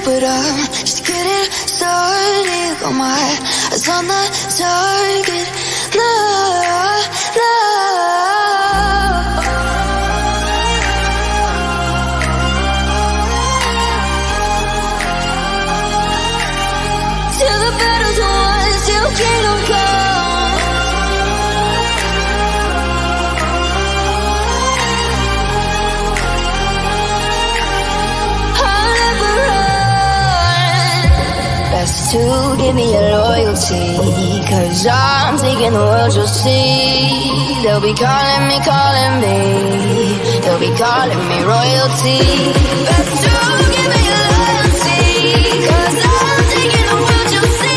but I'm just getting started. Got my eyes on the target. No, no. Till the battle's won, till kingdom come. I'll never run. Best to give me your loyalty, 'cause I'm taking the world, you'll see. They'll be calling me, they'll be calling me royalty. Best to give me your loyalty, 'cause I'm taking the world, you'll see.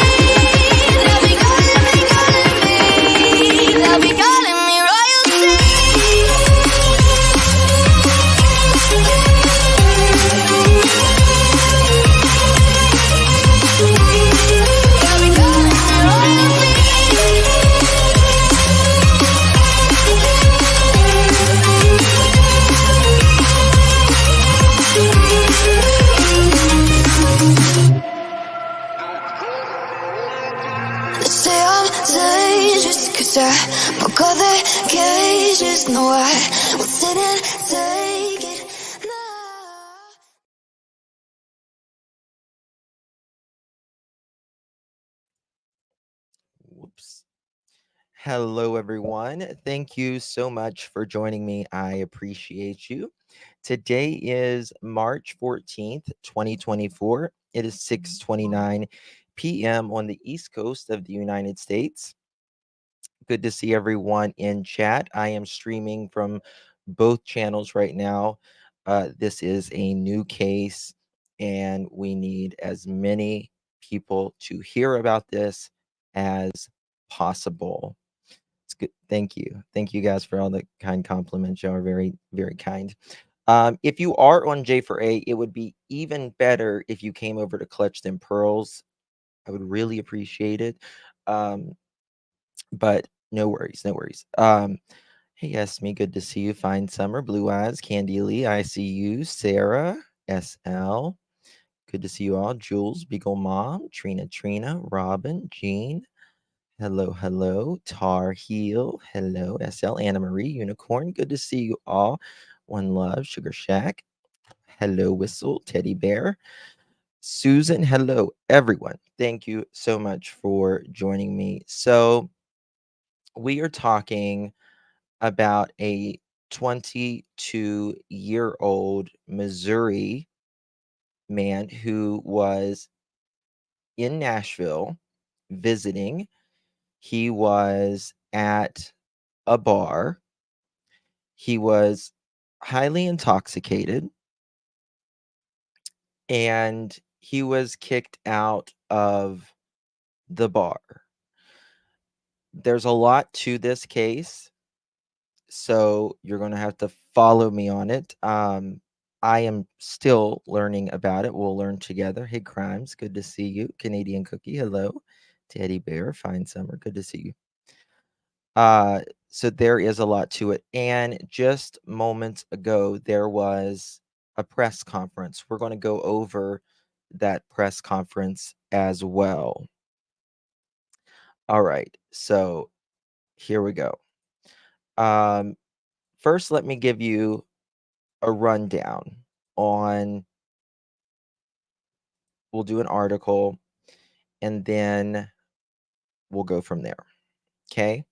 They'll be calling me, they'll be calling me royalty. They'll be calling me royalty. They say I'm dangerous, 'cause I broke all the cages. No, I will sit and take it. No. Whoops. Hello, everyone. Thank you so much for joining me. I appreciate you. Today is March 14th, 2024. It is 6:29 p.m. on the East Coast of the United States. Good to see everyone in chat. I am streaming from both channels right now. This is a new case, and we need as many people to hear about this as possible. It's good. Thank you. Thank you guys for all the kind compliments. Y'all are very, very kind. If you are on J for A, it would be even better if you came over to Clutch Them Pearls. I would really appreciate it. But no worries, no worries. Hey, Esme, good to see you. Fine Summer, Blue Eyes, Candy Lee, I see you. Sarah, SL, good to see you all. Jules, Beagle Mom, Trina, Robin, Jean, hello, hello. Tar Heel, hello. SL, Anna Marie, Unicorn, good to see you all. One Love, Sugar Shack, hello. Whistle, Teddy Bear, Susan, hello, everyone. Thank you so much for joining me. So, we are talking about a 22-year-old Missouri man who was in Nashville visiting. He was at a bar. He was highly intoxicated, and he was kicked out of the bar. There's a lot to this case, so you're going to have to follow me on it. I am still learning about it. We'll learn together. Hey, Crimes, good to see you. Canadian Cookie, hello. Teddy Bear, Fine Summer, good to see you. So there is a lot to it. And just moments ago, there was a press conference. We're going to go over that press conference as well. All right, so here we go. First, let me give you a rundown on, we'll do an article, and then we'll go from there. Okay.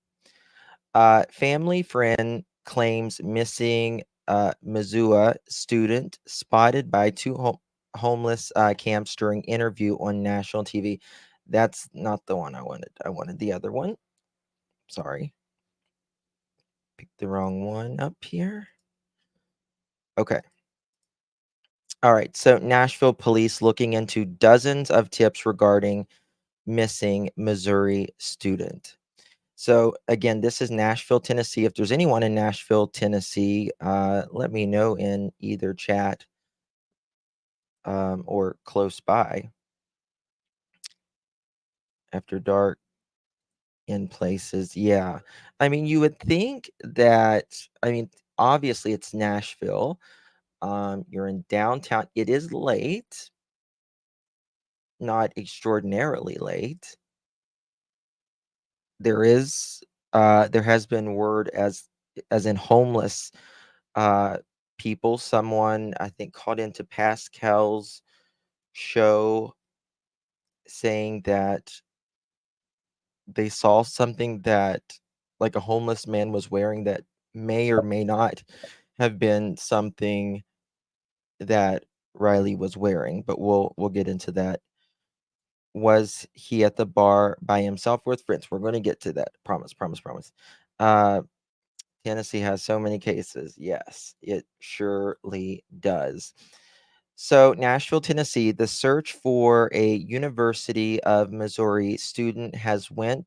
Family friend claims missing Missoula student spotted by two homeless camps during interview on national TV. That's not the one I wanted. I wanted the other one. Sorry. Picked the wrong one up here. Okay. All right. So Nashville police looking into dozens of tips regarding missing Missouri student. So again, this is Nashville, Tennessee. If there's anyone in Nashville, Tennessee, let me know in either chat or close by. After dark in places. Yeah. I mean, you would think that, I mean, obviously it's Nashville. You're in downtown. It is late. not extraordinarily late. There has been word as in homeless uh, people. Someone I think called into Pascal's show saying that they saw something that like a homeless man was wearing that may or may not have been something that Riley was wearing, but we'll get into that. Was he at the bar by himself or with friends? We're going to get to that. Promise, promise, promise. Uh, Tennessee has so many cases. Yes, it surely does. So, Nashville, Tennessee, the search for a University of Missouri student who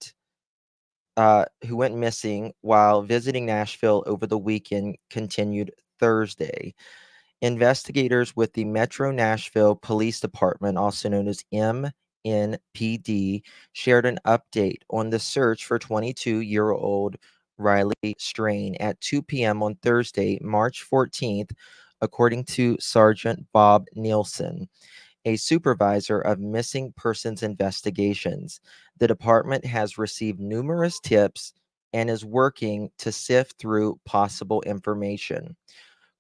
went missing while visiting Nashville over the weekend continued Thursday. Investigators with the Metro Nashville Police Department, also known as MNPD, shared an update on the search for 22-year-old Riley Strain at 2 p.m. on Thursday, March 14th, according to Sergeant Bob Nielsen, a supervisor of missing persons investigations. The department has received numerous tips and is working to sift through possible information.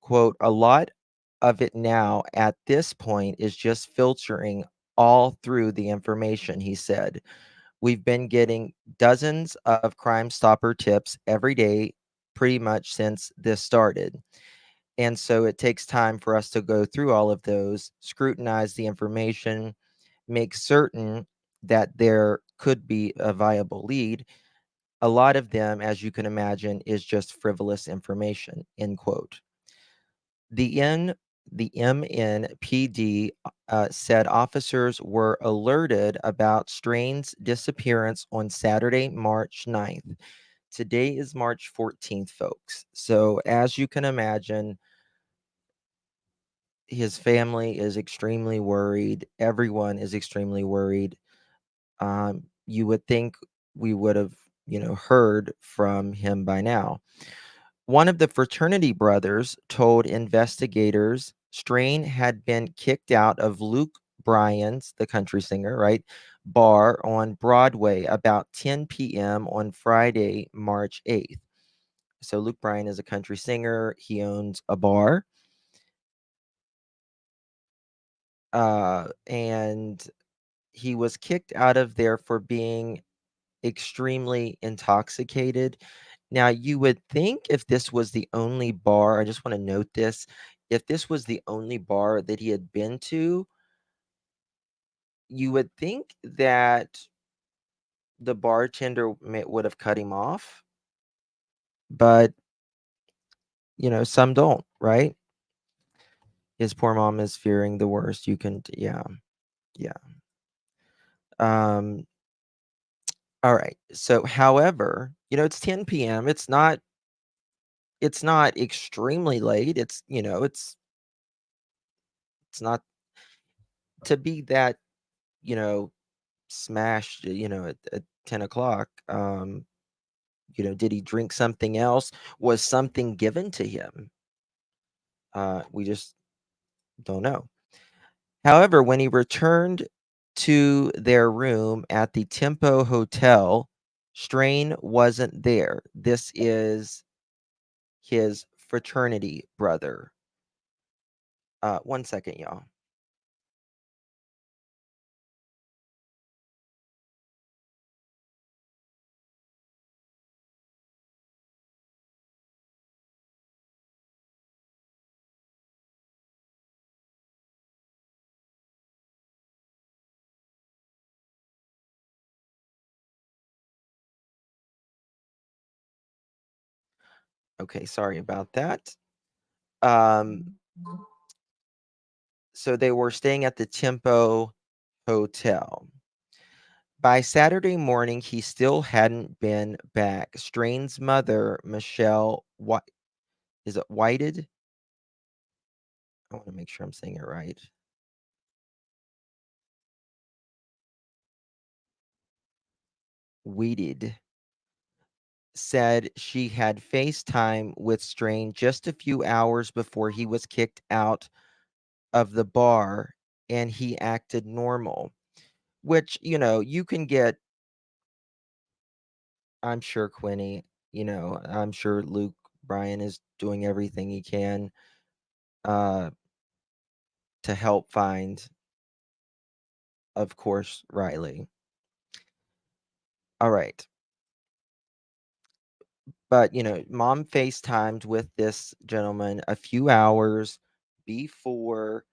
Quote, a lot of it now at this point is just filtering all through the information, he said. We've been getting dozens of Crime Stopper tips every day pretty much since this started. And so it takes time for us to go through all of those, scrutinize the information, make certain that there could be a viable lead. A lot of them, as you can imagine, is just frivolous information, end quote. The N the MNPD said officers were alerted about Strain's disappearance on Saturday, March 9th. Today is March 14th, folks. So, as you can imagine, his family is extremely worried. Everyone is extremely worried. You would think we would have, heard from him by now. One of the fraternity brothers told investigators Strain had been kicked out of Luke Bryan's, the country singer, right, bar on Broadway about 10 p.m. on Friday, March 8th. So Luke Bryan is a country singer. He owns a bar. And he was kicked out of there for being extremely intoxicated. Now, you would think if this was the only bar, I just want to note this, if this was the only bar that he had been to, you would think that the bartender would have cut him off, but some don't, right? His poor mom is fearing the worst. Yeah, yeah. Um, all right. So, however, it's 10 p.m. It's not extremely late. It's not to be that, you know, smashed, at 10 o'clock. Did he drink something else? Was something given to him? We just don't know. However, when he returned to their room at the Tempo Hotel, Strain wasn't there. This is his fraternity brother. One second, y'all. Okay, sorry about that. Um, so they were staying at the Tempo Hotel. By Saturday morning, he still hadn't been back. Strain's mother, Michelle, is it Whited? I want to make sure I'm saying it right. Weeded said she had FaceTime with Strain just a few hours before he was kicked out of the bar and he acted normal. which, you can get, I'm sure Quinny, I'm sure Luke Bryan is doing everything he can uh, to help find, of course, Riley. All right. But, mom FaceTimed with this gentleman a few hours before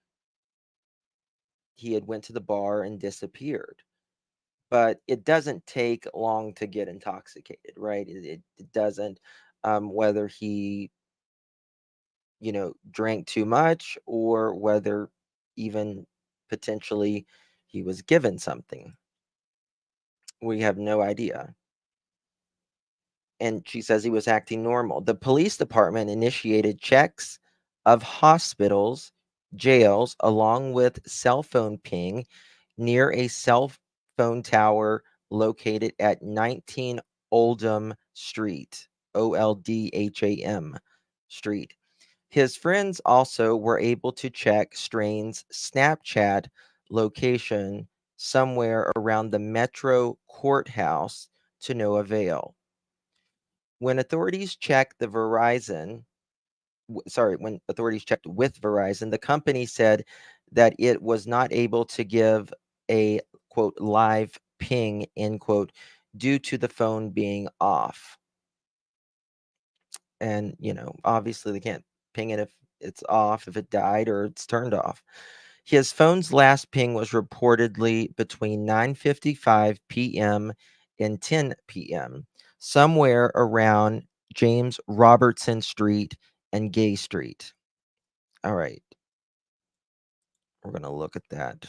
he had went to the bar and disappeared. But it doesn't take long to get intoxicated, right? It doesn't. Whether he, drank too much or whether even potentially he was given something. We have no idea. And she says he was acting normal. The police department initiated checks of hospitals, jails, along with cell phone ping near a cell phone tower located at 19 Oldham Street, Oldham Street. His friends also were able to check Strain's Snapchat location somewhere around the Metro courthouse to no avail. When authorities checked when authorities checked with Verizon, the company said that it was not able to give a quote live ping end quote due to the phone being off. And obviously they can't ping it if it's off, if it died or it's turned off. His phone's last ping was reportedly between 9:55 p.m. and 10 p.m., somewhere around James Robertson Street and Gay Street. All right. We're going to look at that.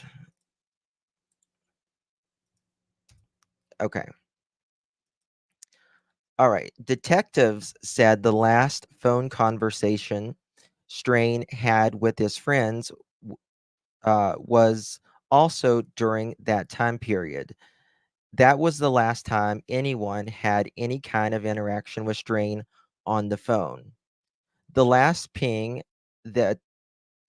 Okay. All right. Detectives said the last phone conversation Strain had with his friends was also during that time period. That was the last time anyone had any kind of interaction with Strain on the phone. The last ping that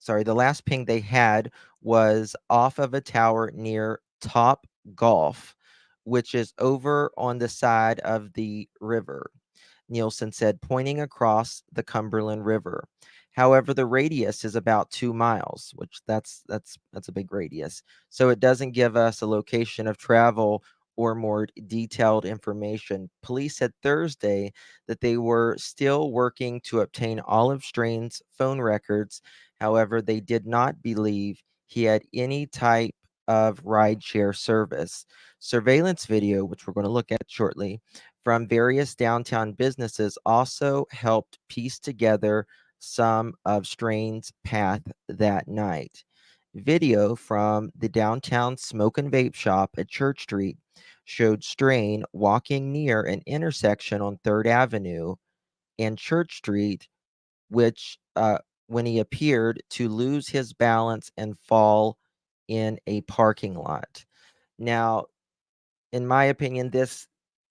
the last ping they had was off of a tower near Top Golf, which is over on the side of the river. Nielsen said, pointing across the Cumberland River. However, the radius is about 2 miles, which that's a big radius. So it doesn't give us a location of travel or more detailed information. Police said Thursday that they were still working to obtain Olive Strain's phone records. However, they did not believe he had any type of rideshare service. Surveillance video, which we're going to look at shortly, from various downtown businesses also helped piece together some of Strain's path that night. Video from the downtown smoke and vape shop at Church Street showed Strain walking near an intersection on 3rd Avenue and Church Street, which when he appeared to lose his balance and fall in a parking lot. Now, in my opinion, this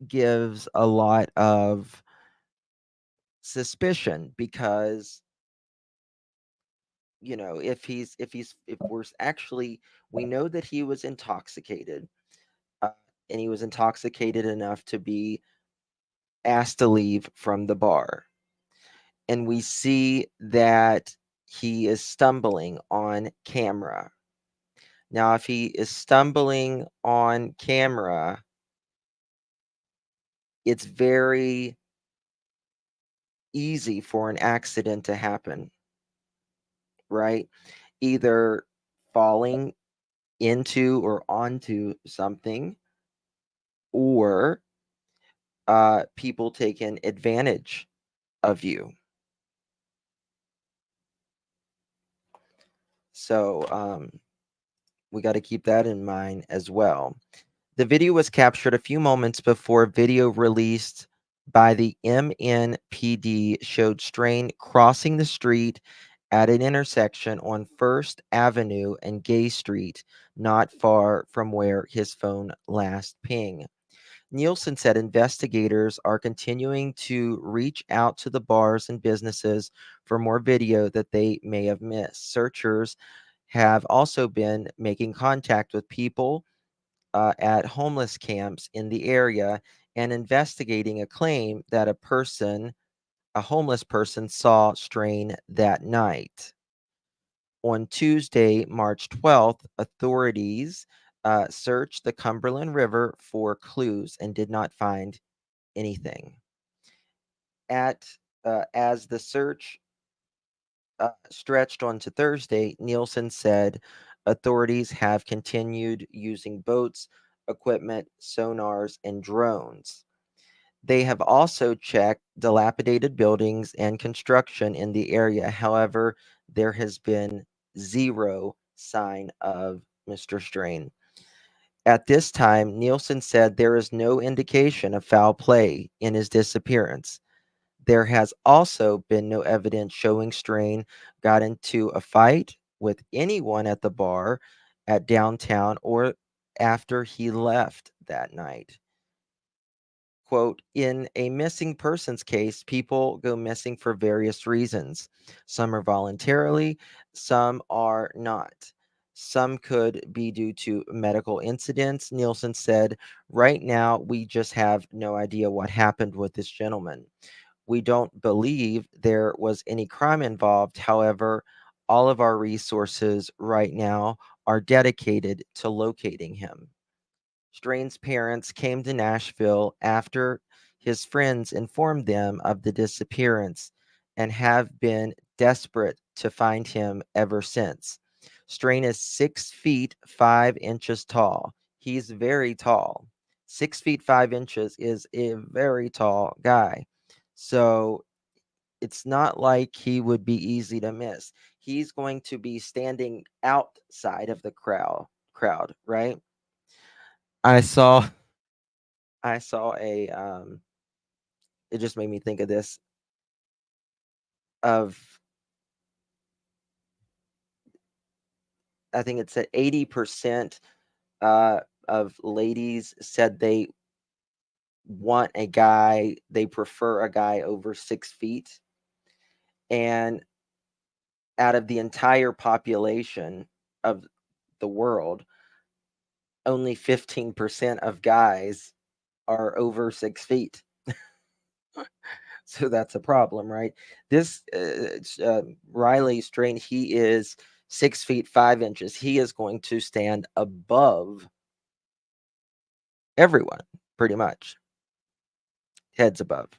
gives a lot of suspicion because if we're actually we know that he was intoxicated, uh, and he was intoxicated enough to be asked to leave from the bar, and we see that he is stumbling on camera. Now, if he is stumbling on camera, it's very easy for an accident to happen, right? Either falling into or onto something, or people taking advantage of you. So we got to keep that in mind as well. The video was captured a few moments before video released by the MNPD showed Strain crossing the street at an intersection on 1st Avenue and Gay Street, not far from where his phone last pinged. Nielsen said investigators are continuing to reach out to the bars and businesses for more video that they may have missed. Searchers have also been making contact with people at homeless camps in the area and investigating a claim that a homeless person, saw Strain that night. On Tuesday, March 12th, authorities searched the Cumberland River for clues and did not find anything. As the search stretched onto Thursday, Nielsen said authorities have continued using boats, equipment, sonars, and drones. They have also checked dilapidated buildings and construction in the area. However, there has been zero sign of Mr. Strain. At this time, Nielsen said there is no indication of foul play in his disappearance. There has also been no evidence showing Strain got into a fight with anyone at the bar at downtown or after he left that night. Quote, in a missing persons case, people go missing for various reasons. Some are voluntarily, some are not. Some could be due to medical incidents. Nielsen said, right now, we just have no idea what happened with this gentleman. We don't believe there was any crime involved. However, all of our resources right now are dedicated to locating him. Strain's parents came to Nashville after his friends informed them of the disappearance and have been desperate to find him ever since. Strain is 6 feet 5 inches tall. He's very tall. 6 feet 5 inches is a very tall guy. So it's not like he would be easy to miss. He's going to be standing outside of the crowd, right? I saw I saw it just made me think of this of I think it said 80% uh of ladies said they prefer a guy over 6 feet. And out of the entire population of the world, only 15% of guys are over 6 feet. So that's a problem, right? This Riley Strain, he is 6 feet 5 inches. He is going to stand above everyone, pretty much, heads above.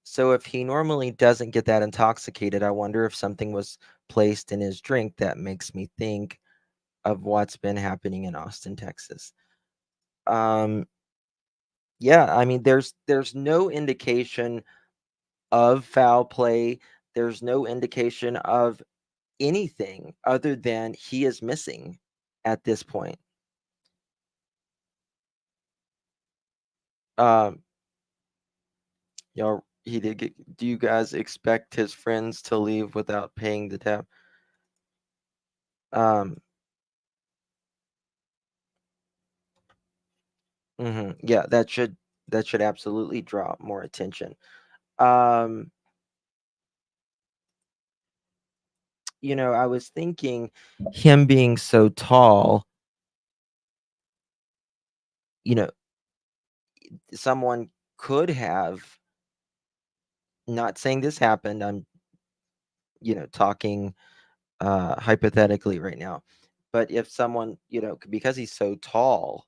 So if he normally doesn't get that intoxicated, I wonder if something was placed in his drink that makes me think of what's been happening in Austin, Texas. Um, yeah, I mean, there's no indication of foul play. There's no indication of anything other than he is missing at this point. Um, he did get, do you guys expect his friends to leave without paying the tab? Um, yeah, that should absolutely draw more attention. Um, I was thinking him being so tall, you know, someone could have, not saying this happened, I'm, talking hypothetically right now. But if someone, because he's so tall,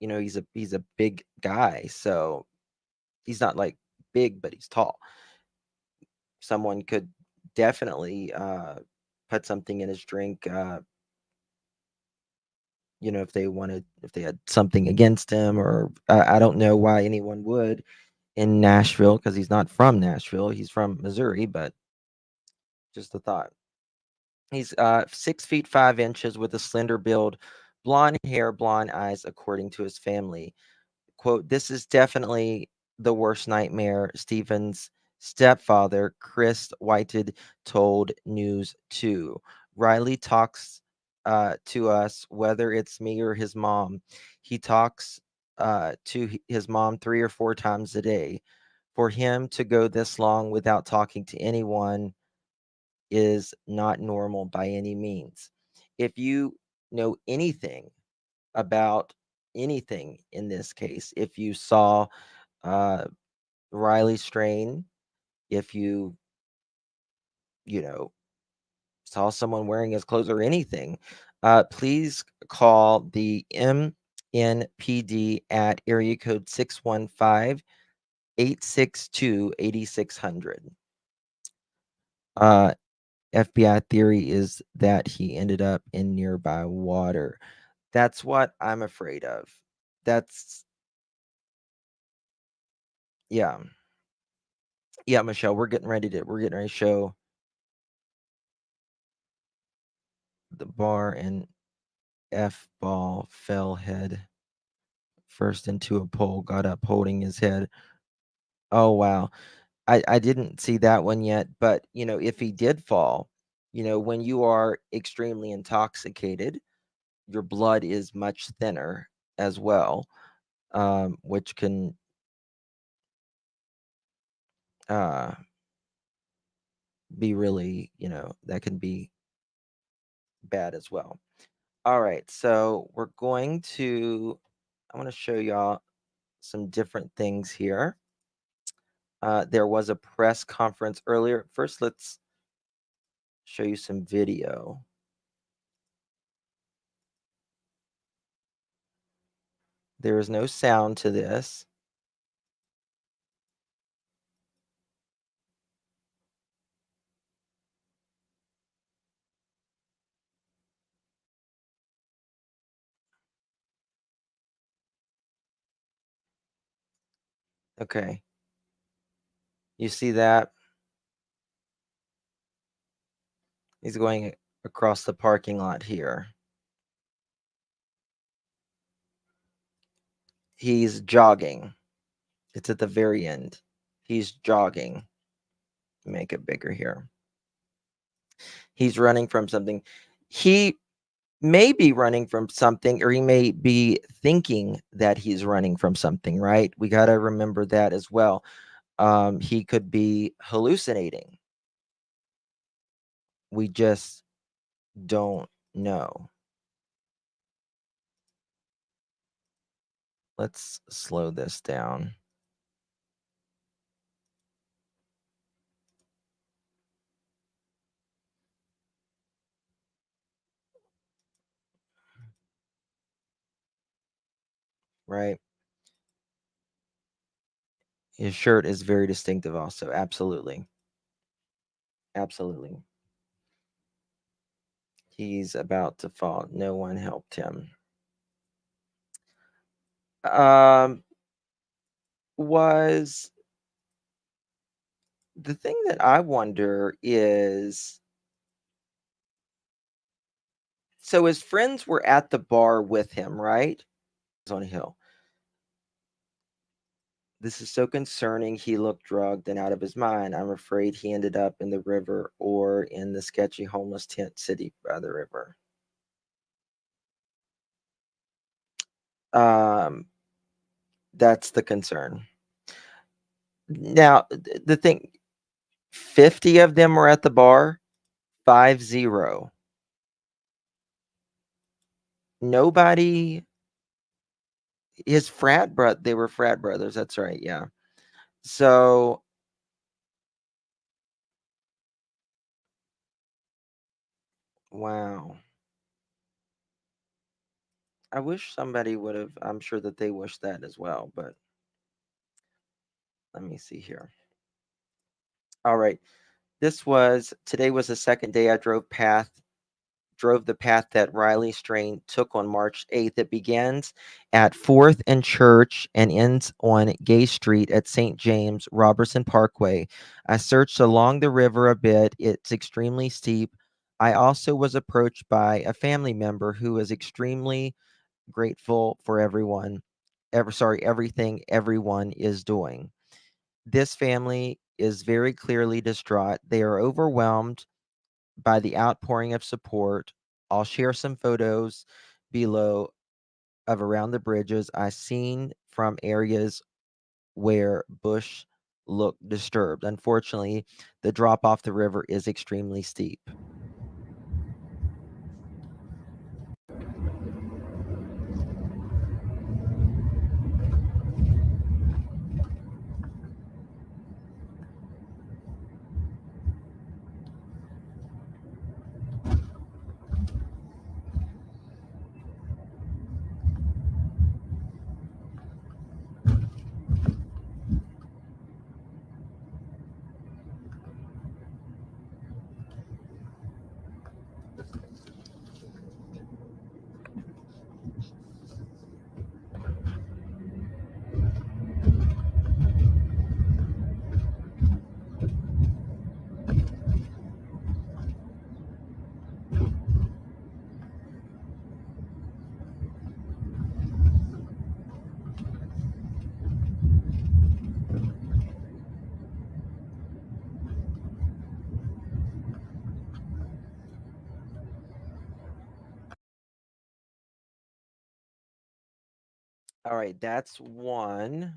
he's a big guy, so he's not like big, but he's tall. Someone could definitely put something in his drink, if they had something against him, or I don't know why anyone would in Nashville, because he's not from Nashville. He's from Missouri, but just a thought. He's 6 feet 5 inches with a slender build, blonde hair, blonde eyes, according to his family. Quote, this is definitely the worst nightmare, Stephen's stepfather, Chris Whited, told News 2. Riley talks to us, whether it's me or his mom. He talks to his mom 3 or 4 times a day. For him to go this long without talking to anyone is not normal by any means. If you know anything about anything in this case. If you saw uh, Riley Strain, if you know, saw someone wearing his clothes or anything, please call the MNPD at area code 615 862 8600. FBI theory is that he ended up in nearby water. That's what I'm afraid of. That's, yeah. Yeah, Michelle, we're getting ready to show the bar and F ball fell head first into a pole, got up holding his head. Oh wow. I didn't see that one yet, but if he did fall, when you are extremely intoxicated, your blood is much thinner as well, which can uh be really, that can be bad as well. All right, so I want to show y'all some different things here. There was a press conference earlier. First, let's show you some video. There is no sound to this. Okay. You see that? He's going across the parking lot here. He's jogging. It's at the very end. He's jogging. Make it bigger here. He's running from something. He may be running from something, or he may be thinking that he's running from something, right? We got to remember that as well. He could be hallucinating. We just don't know. Let's slow this down. Right? His shirt is very distinctive also. Absolutely. Absolutely. He's about to fall. No one helped him. Um was the thing that I wonder is, so his friends were at the bar with him, right? On a hill. This is so concerning. He looked drugged and out of his mind. I'm afraid he ended up in the river or in the sketchy homeless tent city by the river. Um, that's the concern. Now, the thing, 50 of them were at the bar, 50. Nobody, his frat brother, they were frat brothers. That's right. Yeah. So, wow. I wish somebody would have, I'm sure that they wish that as well, but let me see here. All right. Today was the second day I drove the path that Riley Strain took on March 8th. It begins at 4th and Church and ends on Gay Street at St. James Robertson Parkway. I searched along the river a bit. It's extremely steep. I also was approached by a family member who is extremely grateful for everything everyone is doing. This family is very clearly distraught. They are overwhelmed by the outpouring of support. I'll share some photos below of around the bridges I seen from areas where bush looked disturbed. Unfortunately, the drop off the river is extremely steep. All right, that's one.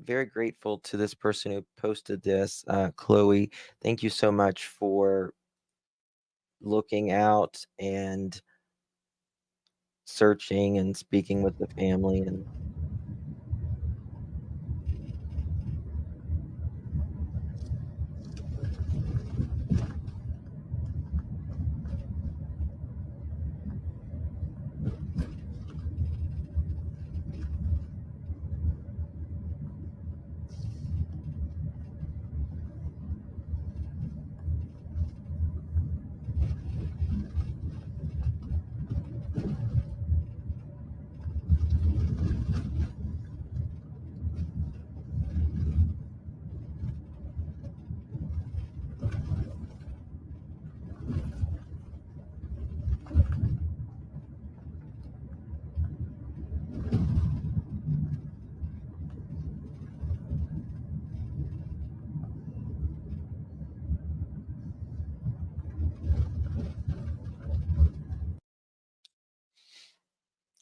Very grateful to this person who posted this, Chloe. Thank you so much for looking out and searching and speaking with the family. And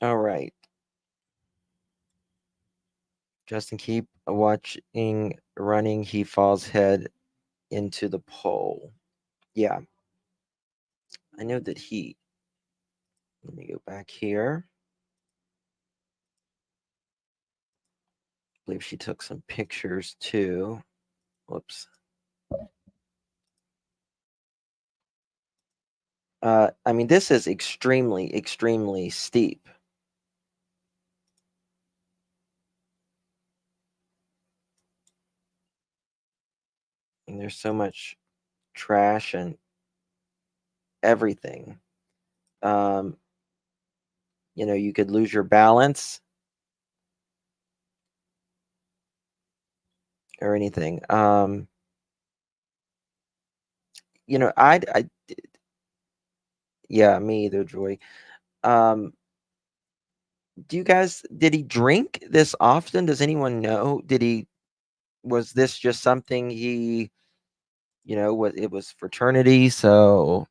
all right, Justin, keep watching. Running, he falls head into the pole. Yeah, I know that he. Let me go back here. I believe she took some pictures too. Whoops. I mean, this is extremely, extremely steep. And there's so much trash and everything. Um, you could lose your balance or anything. I yeah, me either, Joy. Um, did he drink this often? Does anyone know? Was this just something it was fraternity, so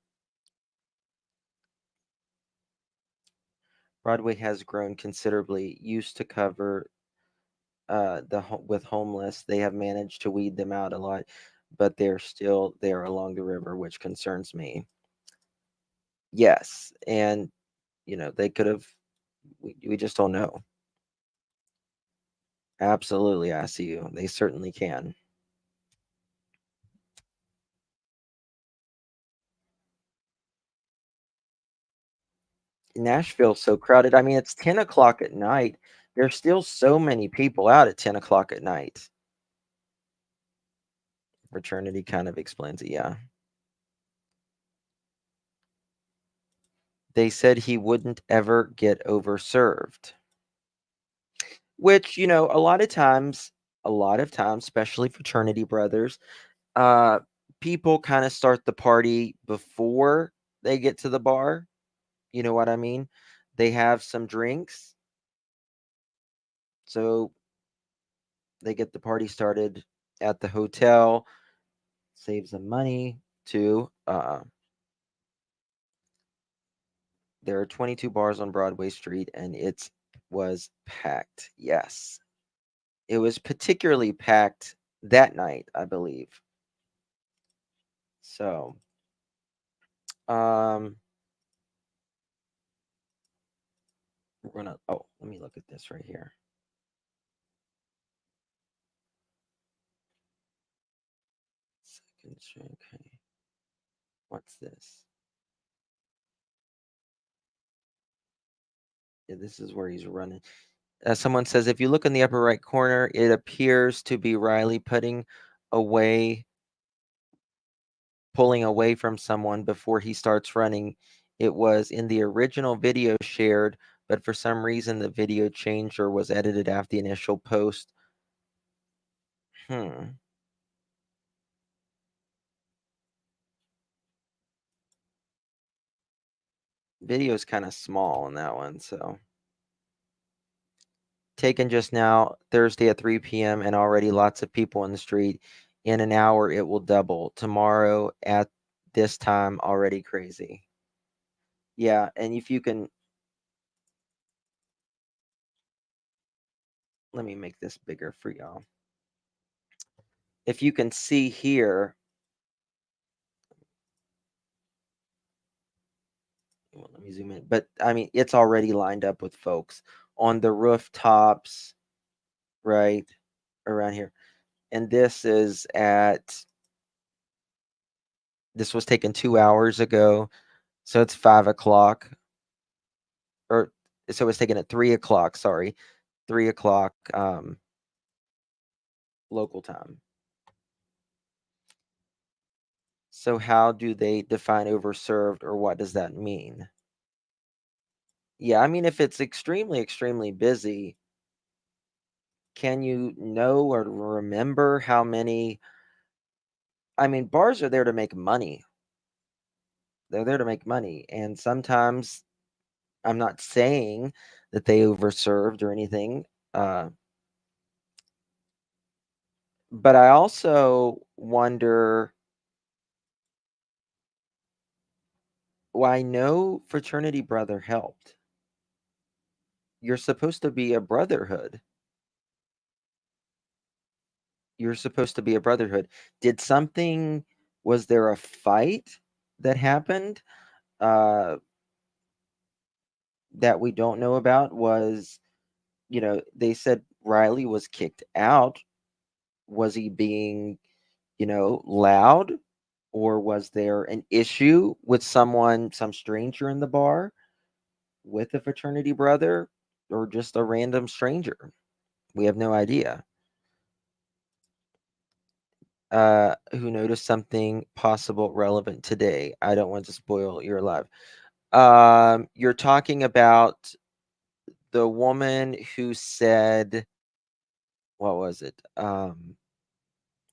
Broadway has grown considerably. Used to cover with homeless. They have managed to weed them out a lot, but they're still there along the river, which concerns me. Yes, and they could have. We just don't know. Absolutely, I see you. They certainly can. Nashville's so crowded. I mean, it's 10 o'clock at night. There's still so many people out at 10 o'clock at night. Fraternity kind of explains it. Yeah, they said he wouldn't ever get overserved. Which a lot of times, especially fraternity brothers, uh, people kind of start the party before they get to the bar. You know what I mean? They have some drinks, so they get the party started at the hotel, saves them money too. There are 22 bars on Broadway Street, and it was packed. Yes, it was particularly packed that night, I believe. So, um, we're gonna. Oh, let me look at this right here. Second, okay. What's this? Yeah, this is where he's running. Someone says if you look in the upper right corner, it appears to be Riley away, pulling away from someone before he starts running. It was in the original video shared, but for some reason the video changed or was edited after the initial post. Hmm. Video is kind of small on that one, so. Taken just now, Thursday at 3 p.m., and already lots of people in the street. In an hour, it will double. Tomorrow at this time, already crazy. Yeah, and if you can let me make this bigger for y'all. If you can see here, well, let me zoom in. But I mean, it's already lined up with folks on the rooftops, right around here. And this was taken 2 hours ago. So it's 5 o'clock. Or so it was taken at 3 o'clock, sorry. 3 o'clock local time. So how do they define overserved, or what does that mean? Yeah, I mean, if it's extremely, extremely busy, can you know or remember how many? I mean, bars are there to make money. They're there to make money. And sometimes, I'm not saying that they overserved or anything, but I also wonder, why no fraternity brother helped. You're supposed to be a brotherhood. You're supposed to be a brotherhood. Was there a fight that happened that we don't know about? They said Riley was kicked out. Was he being, loud? Or was there an issue with some stranger in the bar with a fraternity brother, or just a random stranger? We have no idea. Who noticed something possible relevant today? I don't want to spoil your life. You're talking about the woman who said, what was it?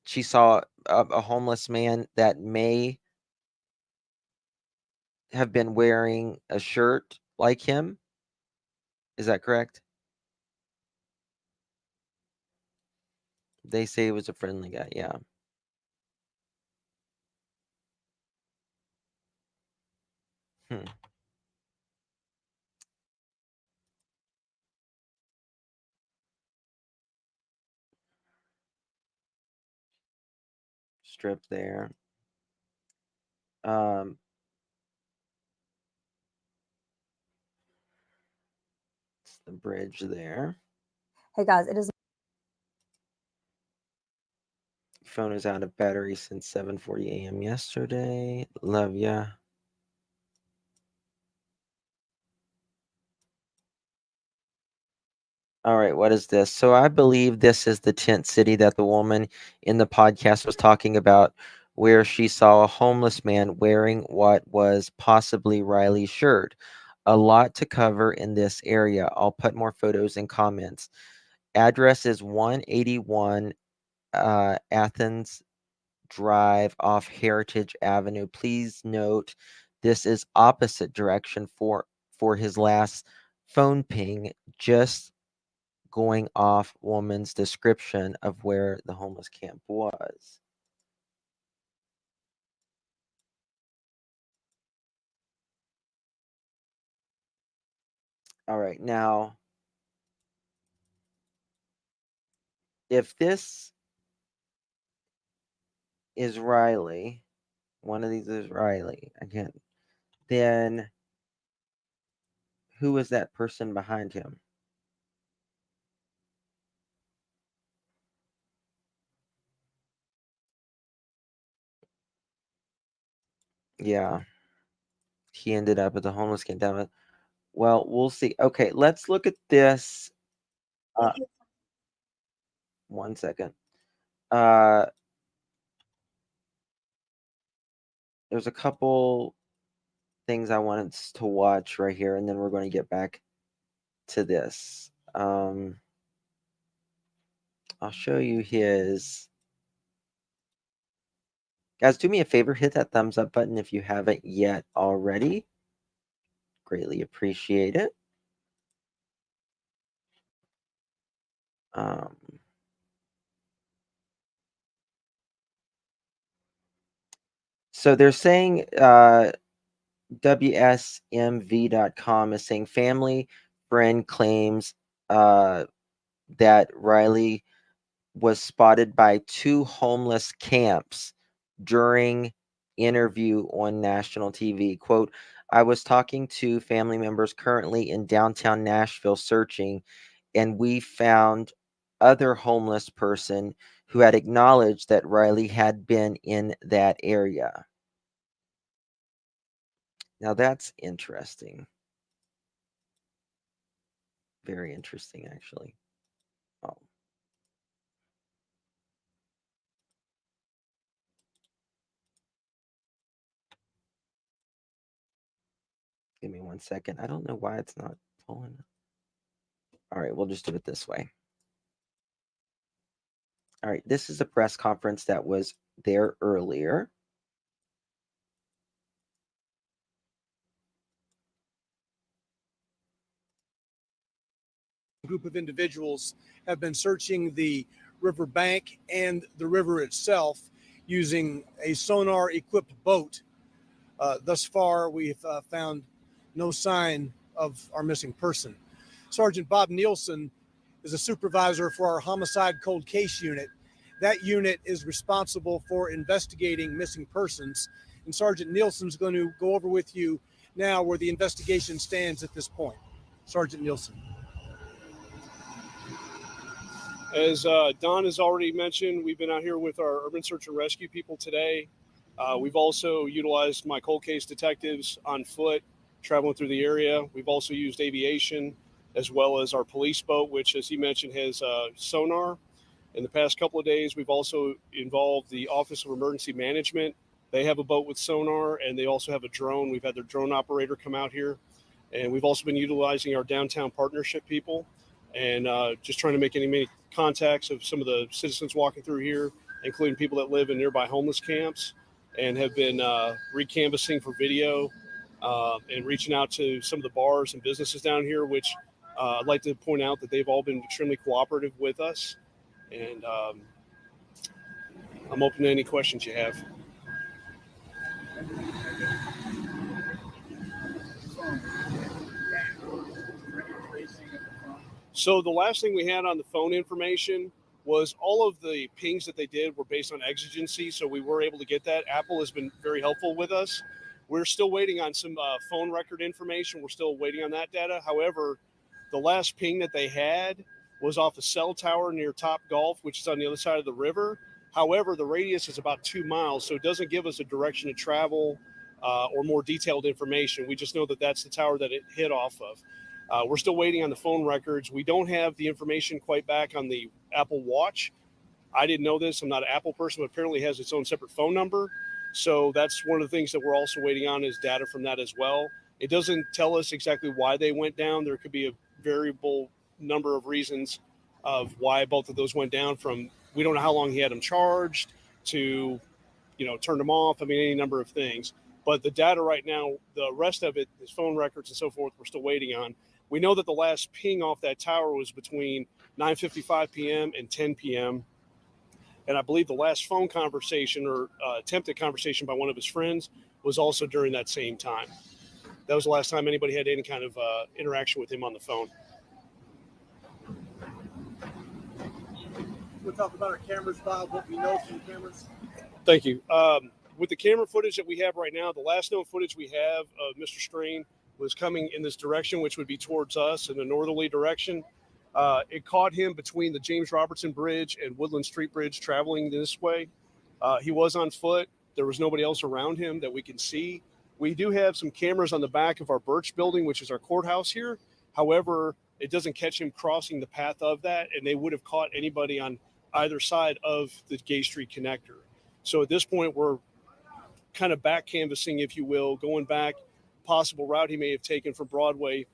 She saw a homeless man that may have been wearing a shirt like him. Is that correct? They say it was a friendly guy. Yeah. Hmm. Strip there. Um, it's the bridge there. Hey guys, it is. Phone is out of battery since 7:40 a.m. yesterday. Love ya. All right, what is this? So I believe this is the tent city that the woman in the podcast was talking about, where she saw a homeless man wearing what was possibly Riley's shirt. A lot to cover in this area. I'll put more photos in comments. Address is 181 Athens Drive off Heritage Avenue. Please note this is opposite direction for his last phone ping, just going off woman's description of where the homeless camp was. All right, now, if this is Riley, one of these is Riley, again, then who is that person behind him? Yeah, he ended up at the homeless camp down. Well, we'll see. Okay, let's look at this. One second. There's a couple things I wanted to watch right here, and then we're going to get back to this. I'll show you his. Guys, do me a favor, hit that thumbs up button if you haven't yet already. Greatly appreciate it. So they're saying WSMV.com is saying family friend claims that Riley was spotted by 2 homeless camps during interview on national TV. Quote, I was talking to family members currently in downtown Nashville searching, and we found other homeless person who had acknowledged that Riley had been in that area. Now that's interesting. Very interesting, actually. Oh. Give me 1 second. I don't know why it's not pulling. All right, we'll just do it this way. All right, this is a press conference that was there earlier. Group of individuals have been searching the river bank and the river itself using a sonar equipped boat. Thus far, we've found no sign of our missing person. Sergeant Bob Nielsen is a supervisor for our homicide cold case unit. That unit is responsible for investigating missing persons. And Sergeant Nielsen's going to go over with you now where the investigation stands at this point. Sergeant Nielsen. As Don has already mentioned, we've been out here with our urban search and rescue people today. We've also utilized my cold case detectives on foot, traveling through the area. We've also used aviation, as well as our police boat, which, as he mentioned, has sonar. In the past couple of days, we've also involved the Office of Emergency Management. They have a boat with sonar, and they also have a drone. We've had their drone operator come out here. And we've also been utilizing our downtown partnership people and just trying to make any contacts of some of the citizens walking through here, including people that live in nearby homeless camps, and have been re-canvassing for video and reaching out to some of the bars and businesses down here, which I'd like to point out that they've all been extremely cooperative with us. And I'm open to any questions you have. So the last thing we had on the phone information was all of the pings that they did were based on exigency, so we were able to get that. Apple has been very helpful with us. We're still waiting on some phone record information. We're still waiting on that data. However, the last ping that they had was off a cell tower near Top Golf, which is on the other side of the river. However, the radius is about 2 miles, so it doesn't give us a direction to travel or more detailed information. We just know that that's the tower that it hit off of. We're still waiting on the phone records. We don't have the information quite back on the Apple Watch. I didn't know this. I'm not an Apple person, but apparently it has its own separate phone number. So that's one of the things that we're also waiting on is data from that as well. It doesn't tell us exactly why they went down. There could be a variable number of reasons of why both of those went down, from we don't know how long he had them charged to, turned them off. I mean, any number of things. But the data right now, the rest of it, his phone records and so forth, we're still waiting on. We know that the last ping off that tower was between 9:55 p.m. and 10 p.m. And I believe the last phone conversation or attempted conversation by one of his friends was also during that same time. That was the last time anybody had any kind of interaction with him on the phone. We'll talk about our cameras, Bob, what we know from the cameras. Thank you. With the camera footage that we have right now, the last known footage we have of Mr. Strain was coming in this direction, which would be towards us in the northerly direction. It caught him between the James Robertson Bridge and Woodland Street Bridge traveling this way. He was on foot. There was nobody else around him that we can see. We do have some cameras on the back of our Birch building, which is our courthouse here. However, it doesn't catch him crossing the path of that, and they would have caught anybody on either side of the Gay Street connector. So at this point, we're kind of back canvassing, if you will, going back, possible route he may have taken from Broadway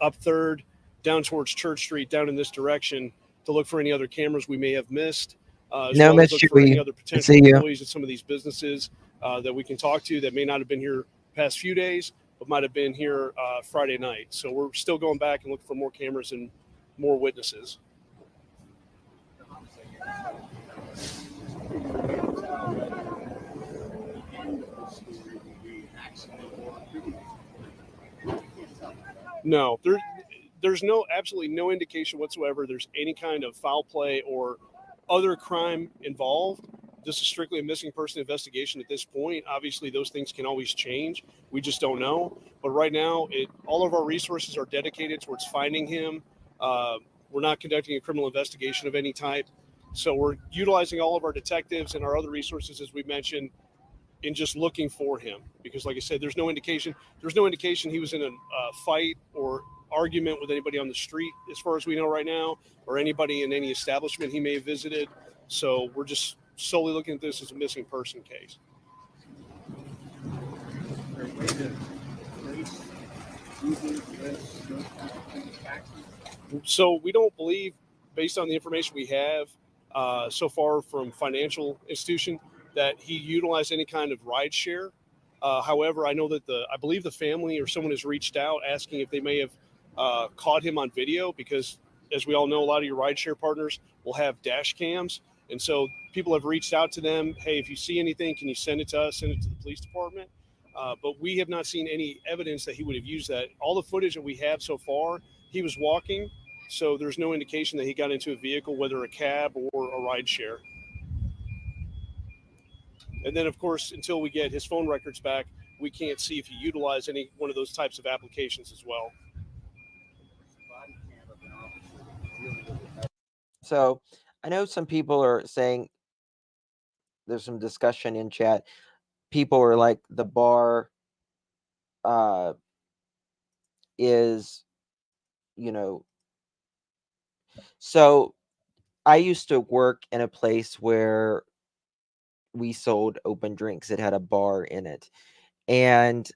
up 3rd, down towards Church Street, down in this direction, to look for any other cameras we may have missed, as well as look for any other potential employees at some of these businesses that we can talk to that may not have been here past few days, but might have been here Friday night. So we're still going back and looking for more cameras and more witnesses. No, there's absolutely no indication whatsoever there's any kind of foul play or other crime involved. This is strictly a missing person investigation at this point. Obviously, those things can always change. We just don't know. But right now, all of our resources are dedicated towards finding him. We're not conducting a criminal investigation of any type. So we're utilizing all of our detectives and our other resources, as we mentioned, in just looking for him. Because, like I said, there's no indication. There's no indication he was in a fight or argument with anybody on the street, as far as we know right now, or anybody in any establishment he may have visited. So we're just solely looking at this as a missing person case. So we don't believe, based on the information we have so far from financial institution, that he utilized any kind of ride share. However, I know that I believe the family or someone has reached out asking if they may have caught him on video, because as we all know, a lot of your rideshare partners will have dash cams. And so people have reached out to them. Hey, if you see anything, can you send it to us, send it to the police department? But we have not seen any evidence that he would have used that. All the footage that we have so far, he was walking. So there's no indication that he got into a vehicle, whether a cab or a ride share. And then, of course, until we get his phone records back, we can't see if he utilized any one of those types of applications as well. So I know some people are saying, there's some discussion in chat. People are like, the bar is, so I used to work in a place where we sold open drinks. It had a bar in it. And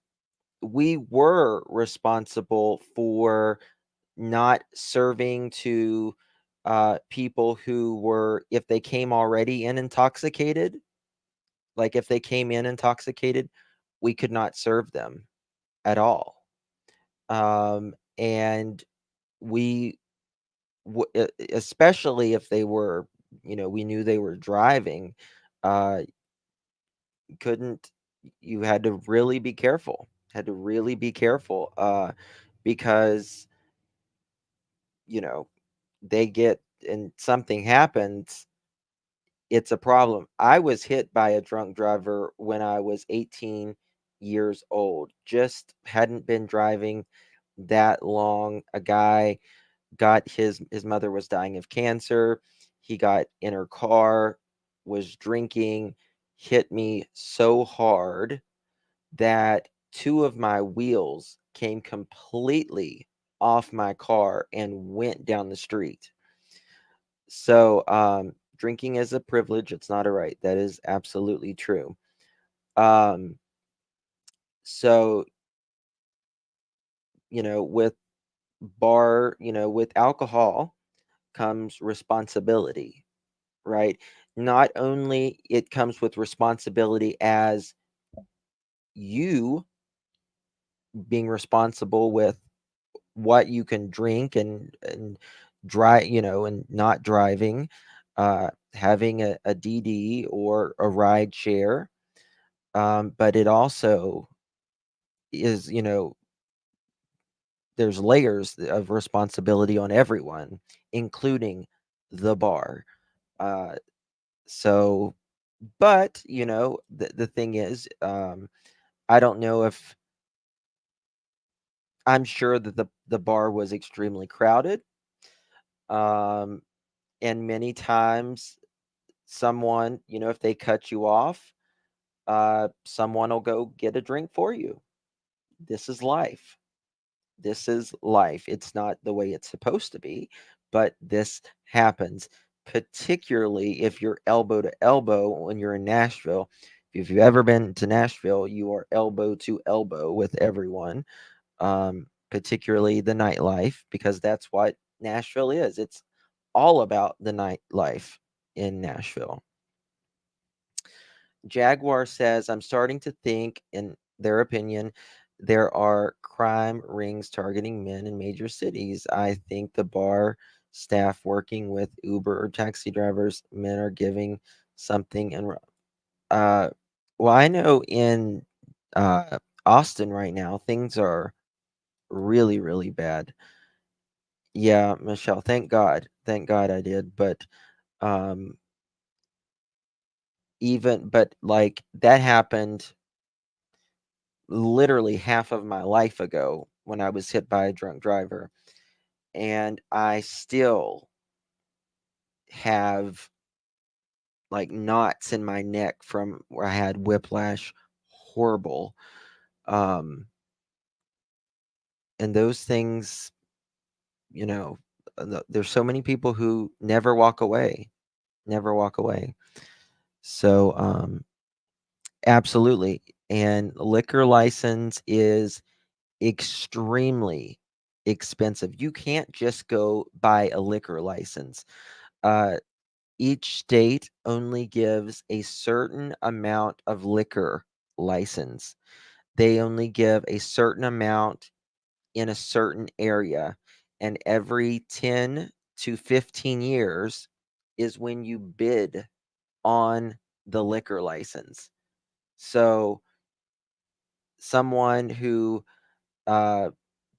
we were responsible for not serving to people who were, if they came already in intoxicated, like if they came in intoxicated, we could not serve them at all. And we, especially if they were, we knew they were driving, you had to really be careful, because, they get, and something happens, it's a problem. I was hit by a drunk driver when I was 18 years old. Just hadn't been driving that long. A guy got his mother was dying of cancer. He got in her car, was drinking, hit me so hard that two of my wheels came completely off my car and went down the street. So, drinking is a privilege. It's not a right. That is absolutely true. So, with with alcohol comes responsibility, right? Not only it comes with responsibility as you being responsible with what you can drink and drive, and not driving, having a DD or a ride share, but it also is, there's layers of responsibility on everyone, including the bar. So, but the thing is, I don't know if I'm sure that the bar was extremely crowded. And many times someone, if they cut you off, someone will go get a drink for you. This is life. It's not the way it's supposed to be, but this happens, particularly if you're elbow to elbow when you're in Nashville. If you've ever been to Nashville, you are elbow to elbow with everyone, particularly the nightlife, because that's what Nashville is. It's all about the nightlife in Nashville. Jaguar says, I'm starting to think, in their opinion, there are crime rings targeting men in major cities. I think the bar staff working with Uber or taxi drivers, men are giving something. And well, I know in Austin right now, things are really, really bad. Yeah, Michelle, thank God. Thank God I did. But um but like that happened literally half of my life ago when I was hit by a drunk driver. And I still have like knots in my neck from where I had whiplash. Horrible. Um and those things, you know, there's so many people who never walk away, never walk away. So absolutely. And liquor license is extremely expensive. You can't just go buy a liquor license. Uh, each state only gives a certain amount of liquor license. They only give a certain amount in a certain area. And every 10 to 15 years is when you bid on the liquor license. So someone who uh,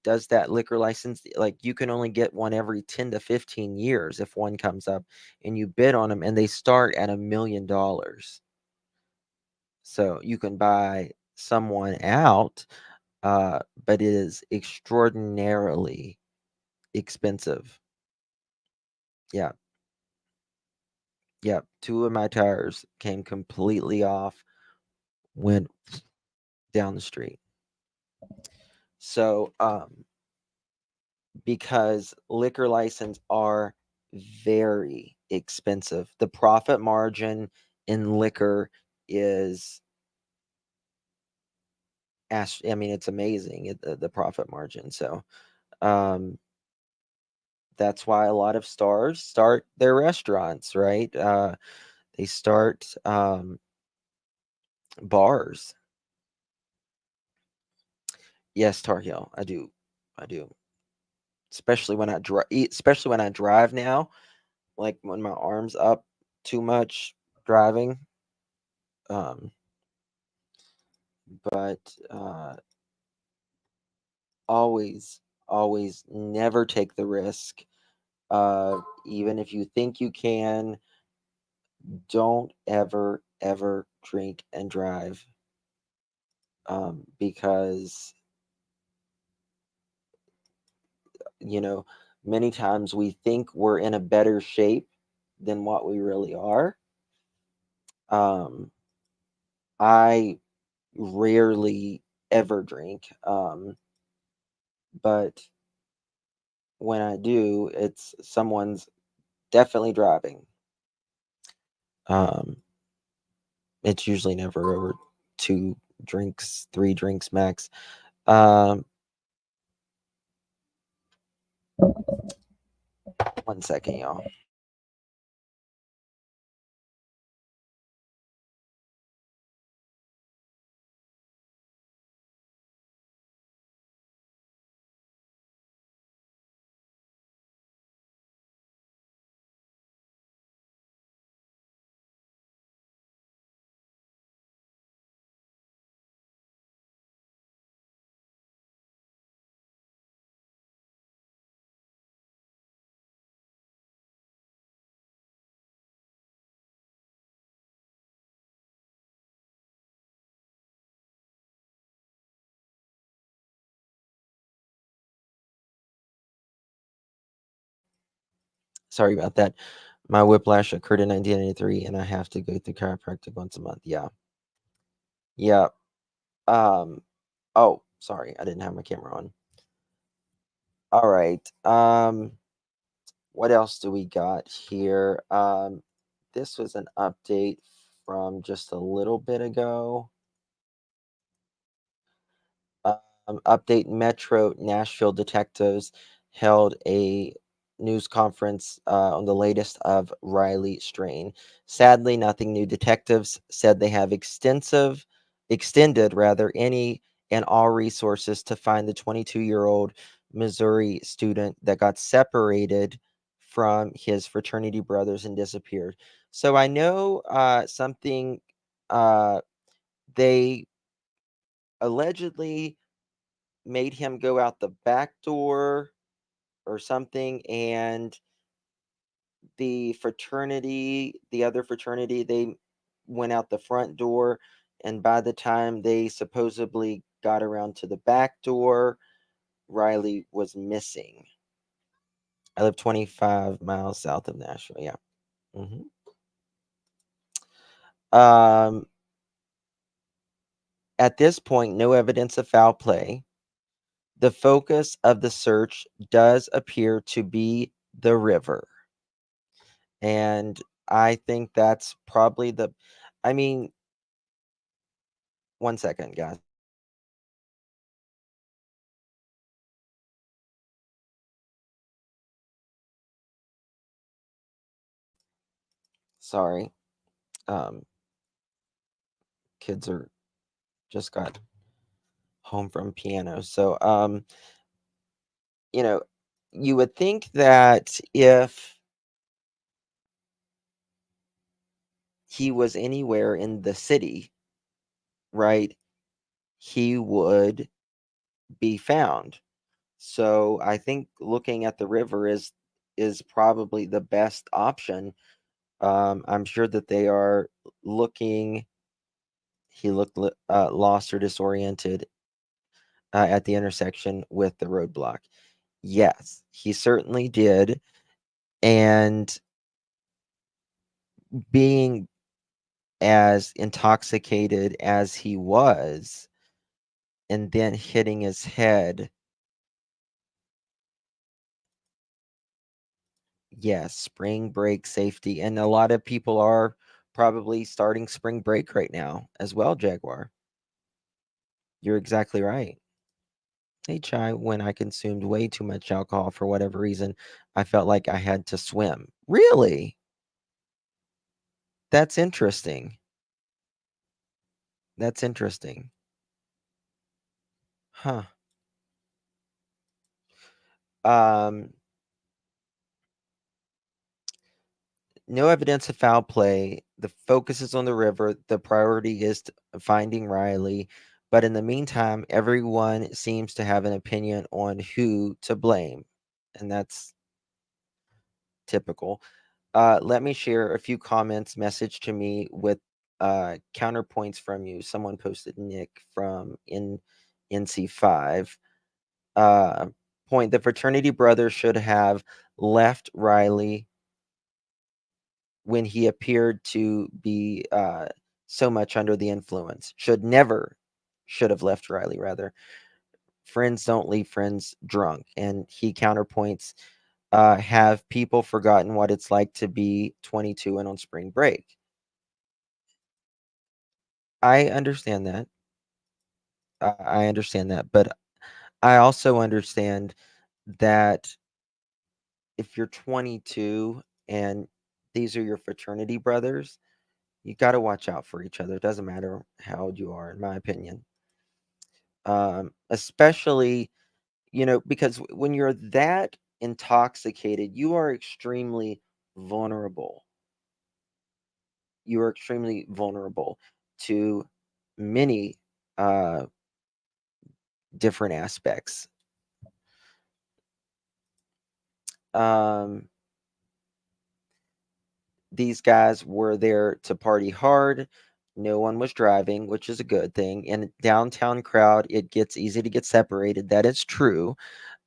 does that liquor license, like you can only get one every 10 to 15 years if one comes up and you bid on them, and they start at $1 million. So you can buy someone out, but it is extraordinarily expensive. Yeah. Yeah. Two of my tires came completely off, went down the street. So, because liquor license are very expensive. The profit margin in liquor is I mean, it's amazing, the profit margin. So, um, that's why a lot of stars start their restaurants, right? They start bars. Yes, Tar Heel, I do. I do. Especially when I drive now, like when my arms up too much driving. Um, but always, always never take the risk. Even if you think you can, don't ever, ever drink and drive. Because, you know, many times we think we're in a better shape than what we really are. Um, I rarely ever drink. But when I do, it's someone's definitely driving. Um, it's usually never over 2 drinks, 3 drinks max. Um, 1 second, y'all. Sorry about that. My whiplash occurred in 1993, and I have to go through chiropractic once a month. Yeah. Yeah. Um, oh, sorry, I didn't have my camera on. All right. What else do we got here? This was an update from just a little bit ago. Update: Metro Nashville detectives held a news conference on the latest of Riley strain. Sadly, nothing new. Detectives said they have extended rather any and all resources to find the 22-year-old Missouri student that got separated from his fraternity brothers and disappeared. So I know something. They allegedly made him go out the back door or something, and the other fraternity, they went out the front door, and by the time they supposedly got around to the back door, Riley was missing. I live 25 miles south of Nashville. Yeah. hmm Um, at this point, no evidence of foul play. The focus of the search does appear to be the river. And I think that's probably I mean, one second, guys. Sorry. Um, kids are just got home from piano. So, you know, you would think that if he was anywhere in the city, right, he would be found. So I think looking at the river is probably the best option. I'm sure that they are looking. He looked lost or disoriented at the intersection with the roadblock. Yes, he certainly did. And being as intoxicated as he was, and then hitting his head, yes, spring break safety. And a lot of people are probably starting spring break right now as well, Jaguar. You're exactly right. Hey, Chai, when I consumed way too much alcohol for whatever reason, I felt like I had to swim. Really? That's interesting. That's interesting. Huh. Um, no evidence of foul play. The focus is on the river. The priority is finding Riley. But in the meantime, everyone seems to have an opinion on who to blame. And that's typical. Let me share a few comments messaged to me with counterpoints from you. Someone posted Nick from NC5. Uh, Point: the fraternity brothers should have left Riley when he appeared to be so much under the influence. Should have left Riley, rather. Friends don't leave friends drunk. And he counterpoints: have people forgotten what it's like to be 22 and on spring break? I understand that. I understand that. But I also understand that if you're 22 and these are your fraternity brothers, you got to watch out for each other. It doesn't matter how old you are, in my opinion. Especially, because when you're that intoxicated, you are extremely vulnerable. You are extremely vulnerable to many uh, different aspects. Um, these guys were there to party hard. No one was driving, which is a good thing. In a downtown crowd, it gets easy to get separated. That is true.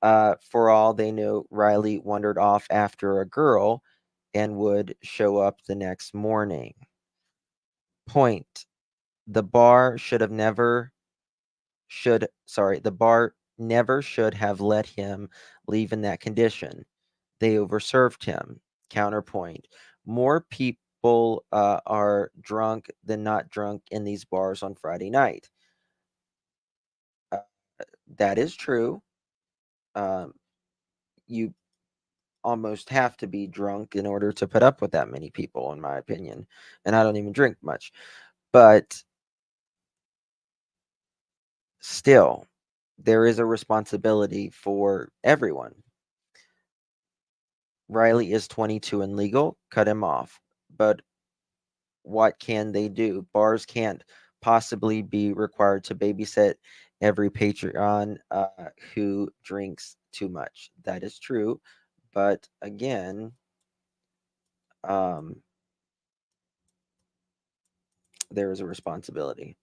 For all they knew, Riley wandered off after a girl and would show up the next morning. Point: the bar never should have let him leave in that condition. They overserved him. Counterpoint: more people are drunk than not drunk in these bars on Friday night. Uh, that is true. Um, you almost have to be drunk in order to put up with that many people, in my opinion. And I don't even drink much. But still, there is a responsibility for everyone. Riley is 22 and legal. Cut him off. But what can they do? Bars can't possibly be required to babysit every Patreon who drinks too much. That is true. But again, there is a responsibility.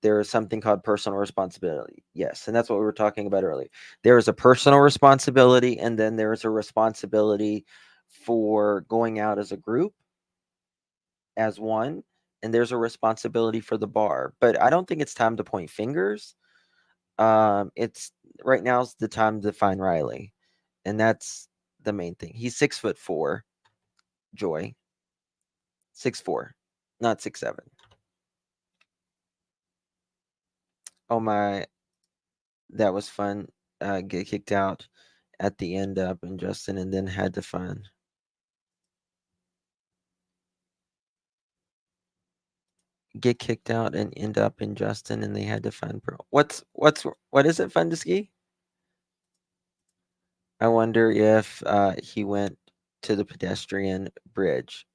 There is something called personal responsibility. Yes, and that's what we were talking about earlier. There is a personal responsibility, and then there is a responsibility for going out as a group, as one, and there's a responsibility for the bar. But I don't think it's time to point fingers. It's right now's the time to find Riley, and that's the main thing. He's 6'4", Joy. 6'4", not 6'7". Oh my, that was fun. Get kicked out at the end up and Justin, and then had to find. Get kicked out and end up in Justin, and they had to find Pearl. What is it, Fun to Ski? I wonder if he went to the pedestrian bridge.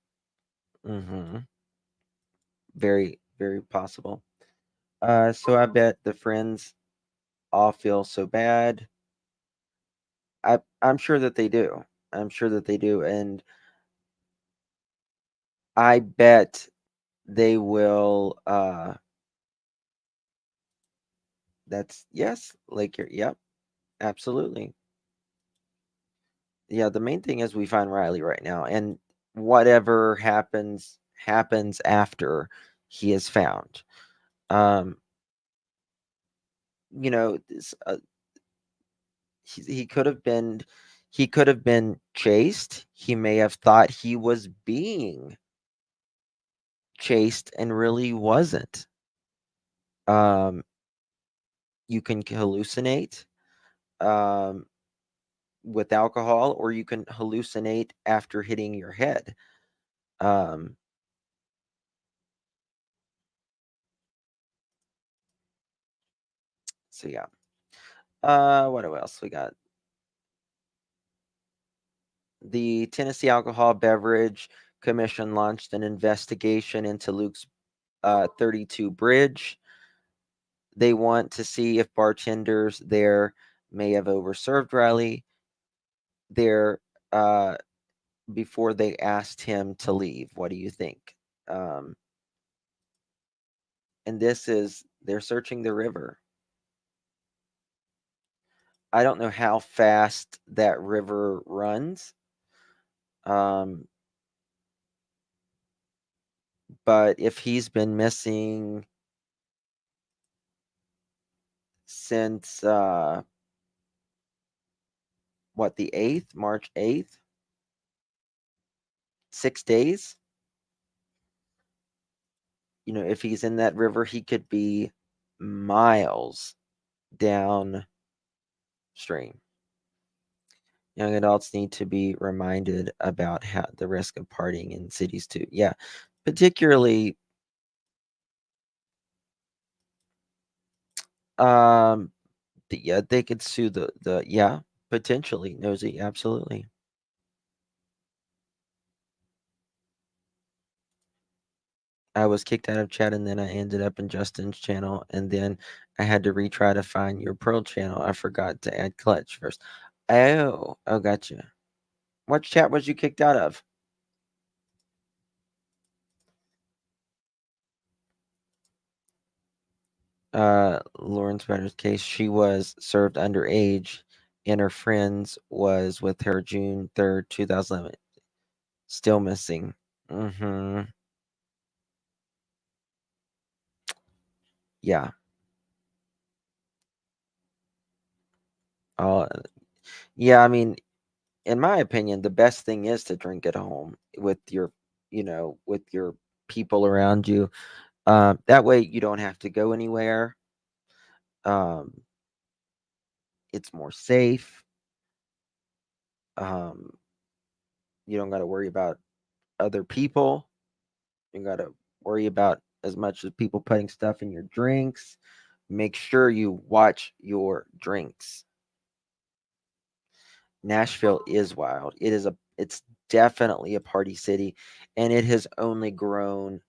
Very, very possible. So I bet the friends all feel so bad. I'm sure that they do. I'm sure that they do, and I bet they will. That's yes, like you're. Yep, absolutely. Yeah, the main thing is we find Riley right now, and whatever happens after he is found. Um, you know, he could have been chased. He may have thought he was being chased and really wasn't. You can hallucinate with alcohol, or you can hallucinate after hitting your head. Um, so yeah. What else we got? The Tennessee Alcohol Beverage Commission launched an investigation into Luke's 32 bridge. They want to see if bartenders there may have overserved Riley there before they asked him to leave. What do you think? And they're searching the river. I don't know how fast that river runs. But if he's been missing since the 8th, March 8th, 6 days, if he's in that river, he could be miles downstream. Young adults need to be reminded about the risk of partying in cities too. Yeah, particularly they could sue the potentially, Nosy, absolutely. I was kicked out of chat, and then I ended up in Justin's channel, and then I had to retry to find your Pearl channel. I forgot to add Clutch first. Oh, gotcha. What chat was you kicked out of? Lauren Spider's case, she was served underage, and her friends was with her June 3rd, 2011. Still missing. Yeah. Yeah, I mean, in my opinion, the best thing is to drink at home with your people around you. That way you don't have to go anywhere. It's more safe. You don't got to worry about other people. You got to worry about as much as people putting stuff in your drinks. Make sure you watch your drinks. Nashville is wild. It's definitely a party city, and it has only grown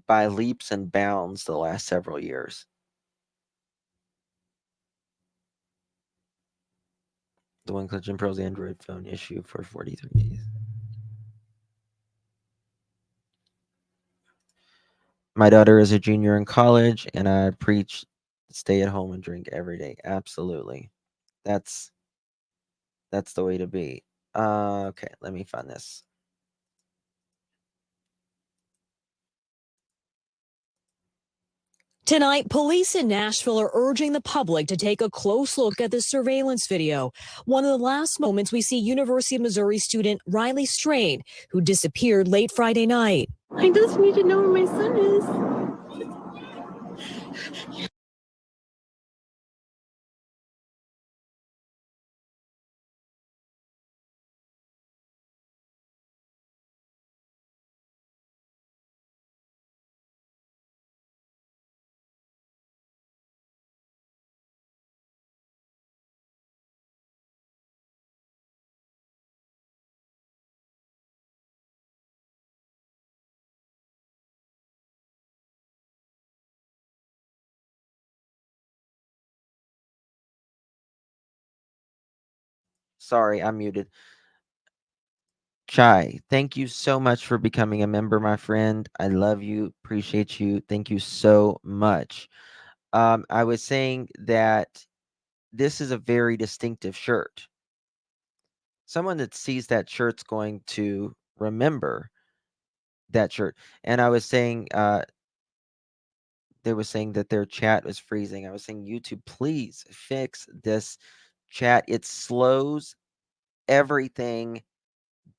by leaps and bounds the last several years. The one Clutch and Pearl's Android phone issue for 43 days. My daughter is a junior in college, and I preach stay at home and drink every day. Absolutely. That's the way to be. Okay, let me find this. Tonight, police in Nashville are urging the public to take a close look at the surveillance video. One of the last moments we see University of Missouri student Riley Strain, who disappeared late Friday night. I just need to know where my son is. Sorry, I'm muted. Chai, thank you so much for becoming a member, my friend. I love you, appreciate you. Thank you so much. I was saying that this is a very distinctive shirt. Someone that sees that shirt's going to remember that shirt. And I was saying, they were saying that their chat was freezing. I was saying, YouTube, please fix this chat. It slows everything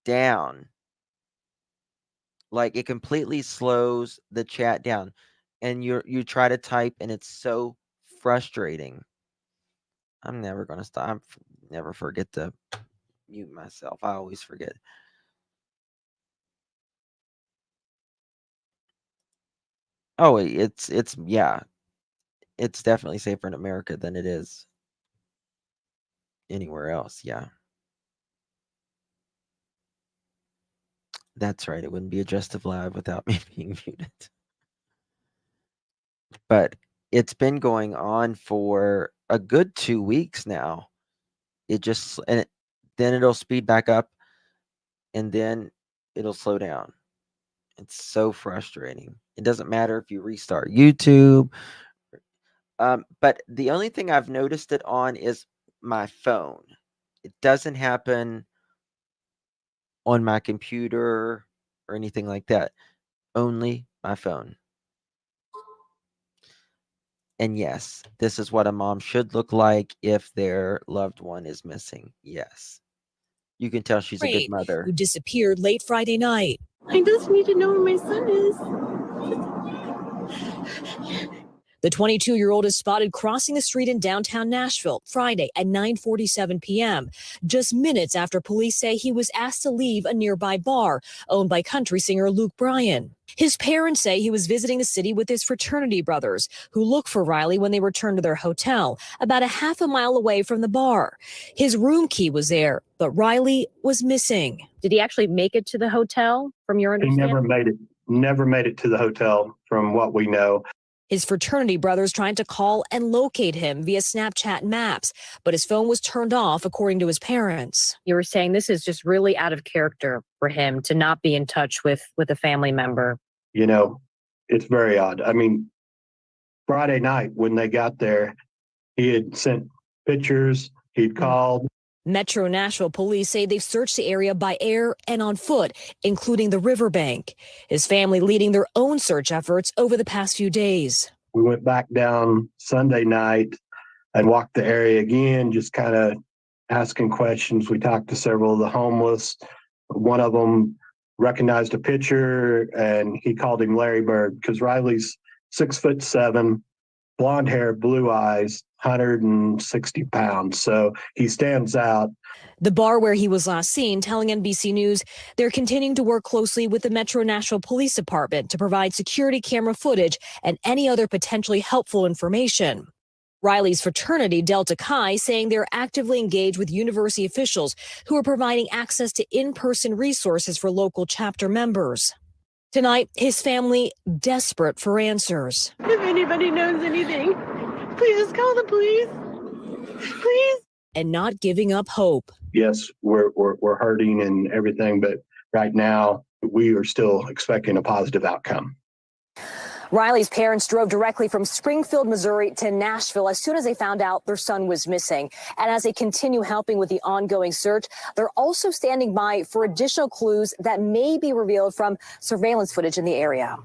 down. Like, it completely slows the chat down. And you try to type, and it's so frustrating. I'm never going to stop. Never forget to mute myself. I always forget. Oh, it's yeah. It's definitely safer in America than it is anywhere else. Yeah. That's right. It wouldn't be a Adjustive Live without me being muted. But it's been going on for a good 2 weeks now. Then it'll speed back up, and then it'll slow down. It's so frustrating. It doesn't matter if you restart YouTube. But the only thing I've noticed it on is my phone. It doesn't happen on my computer or anything like that. Only my phone. And yes, this is what a mom should look like if their loved one is missing. Yes. You can tell she's a good mother. Who disappeared late Friday night. I just need to know where my son is. The 22-year-old is spotted crossing the street in downtown Nashville Friday at 9:47 p.m., just minutes after police say he was asked to leave a nearby bar owned by country singer Luke Bryan. His parents say he was visiting the city with his fraternity brothers, who looked for Riley when they returned to their hotel, about a half a mile away from the bar. His room key was there, but Riley was missing. Did he actually make it to the hotel, from your understanding? He never made it to the hotel, from what we know. His fraternity brothers trying to call and locate him via Snapchat maps, but his phone was turned off, according to his parents. You were saying this is just really out of character for him to not be in touch with a family member. You know, it's very odd. I mean, Friday night when they got there, he had sent pictures, he'd called. Metro Nashville police say they've searched the area by air and on foot, including the riverbank. His family leading their own search efforts over the past few days. We went back down Sunday night and walked the area again, just kind of asking questions. We talked to several of the homeless. One of them recognized a picture, and he called him Larry Bird because Riley's 6'7", blonde hair, blue eyes, 160 pounds. So he stands out. The bar where he was last seen telling NBC News they're continuing to work closely with the Metro Nashville Police Department to provide security camera footage and any other potentially helpful information. Riley's fraternity, Delta Chi, saying they're actively engaged with university officials who are providing access to in-person resources for local chapter members. Tonight, his family desperate for answers. If anybody knows anything, please just call the police. Please. and not giving up hope. Yes, we're hurting and everything, but right now we are still expecting a positive outcome. Riley's parents drove directly from Springfield, Missouri to Nashville as soon as they found out their son was missing. And as they continue helping with the ongoing search, they're also standing by for additional clues that may be revealed from surveillance footage in the area.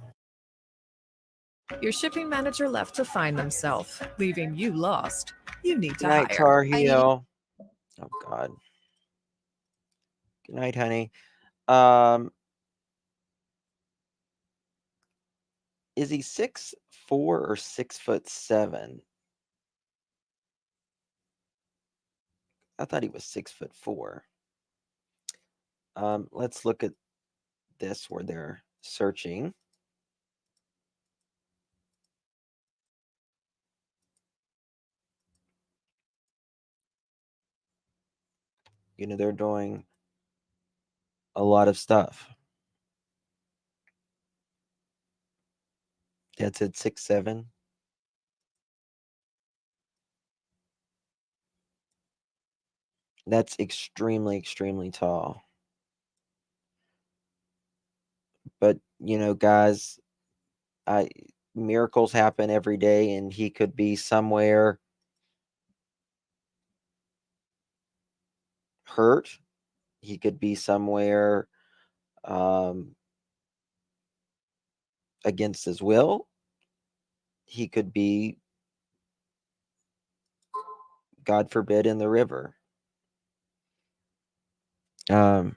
Your shipping manager left to find themselves, leaving you lost. You need to Good night, hire. Tar Heel. Oh God. Good night, honey. Is he 6'4" or 6'7"? I thought he was 6'4". Let's look at this where they're searching. You know, they're doing a lot of stuff. That's at 6'7". That's extremely, extremely tall. But, you know, guys, miracles happen every day, and he could be somewhere hurt. He could be somewhere against his will. He could be, God forbid, in the river. I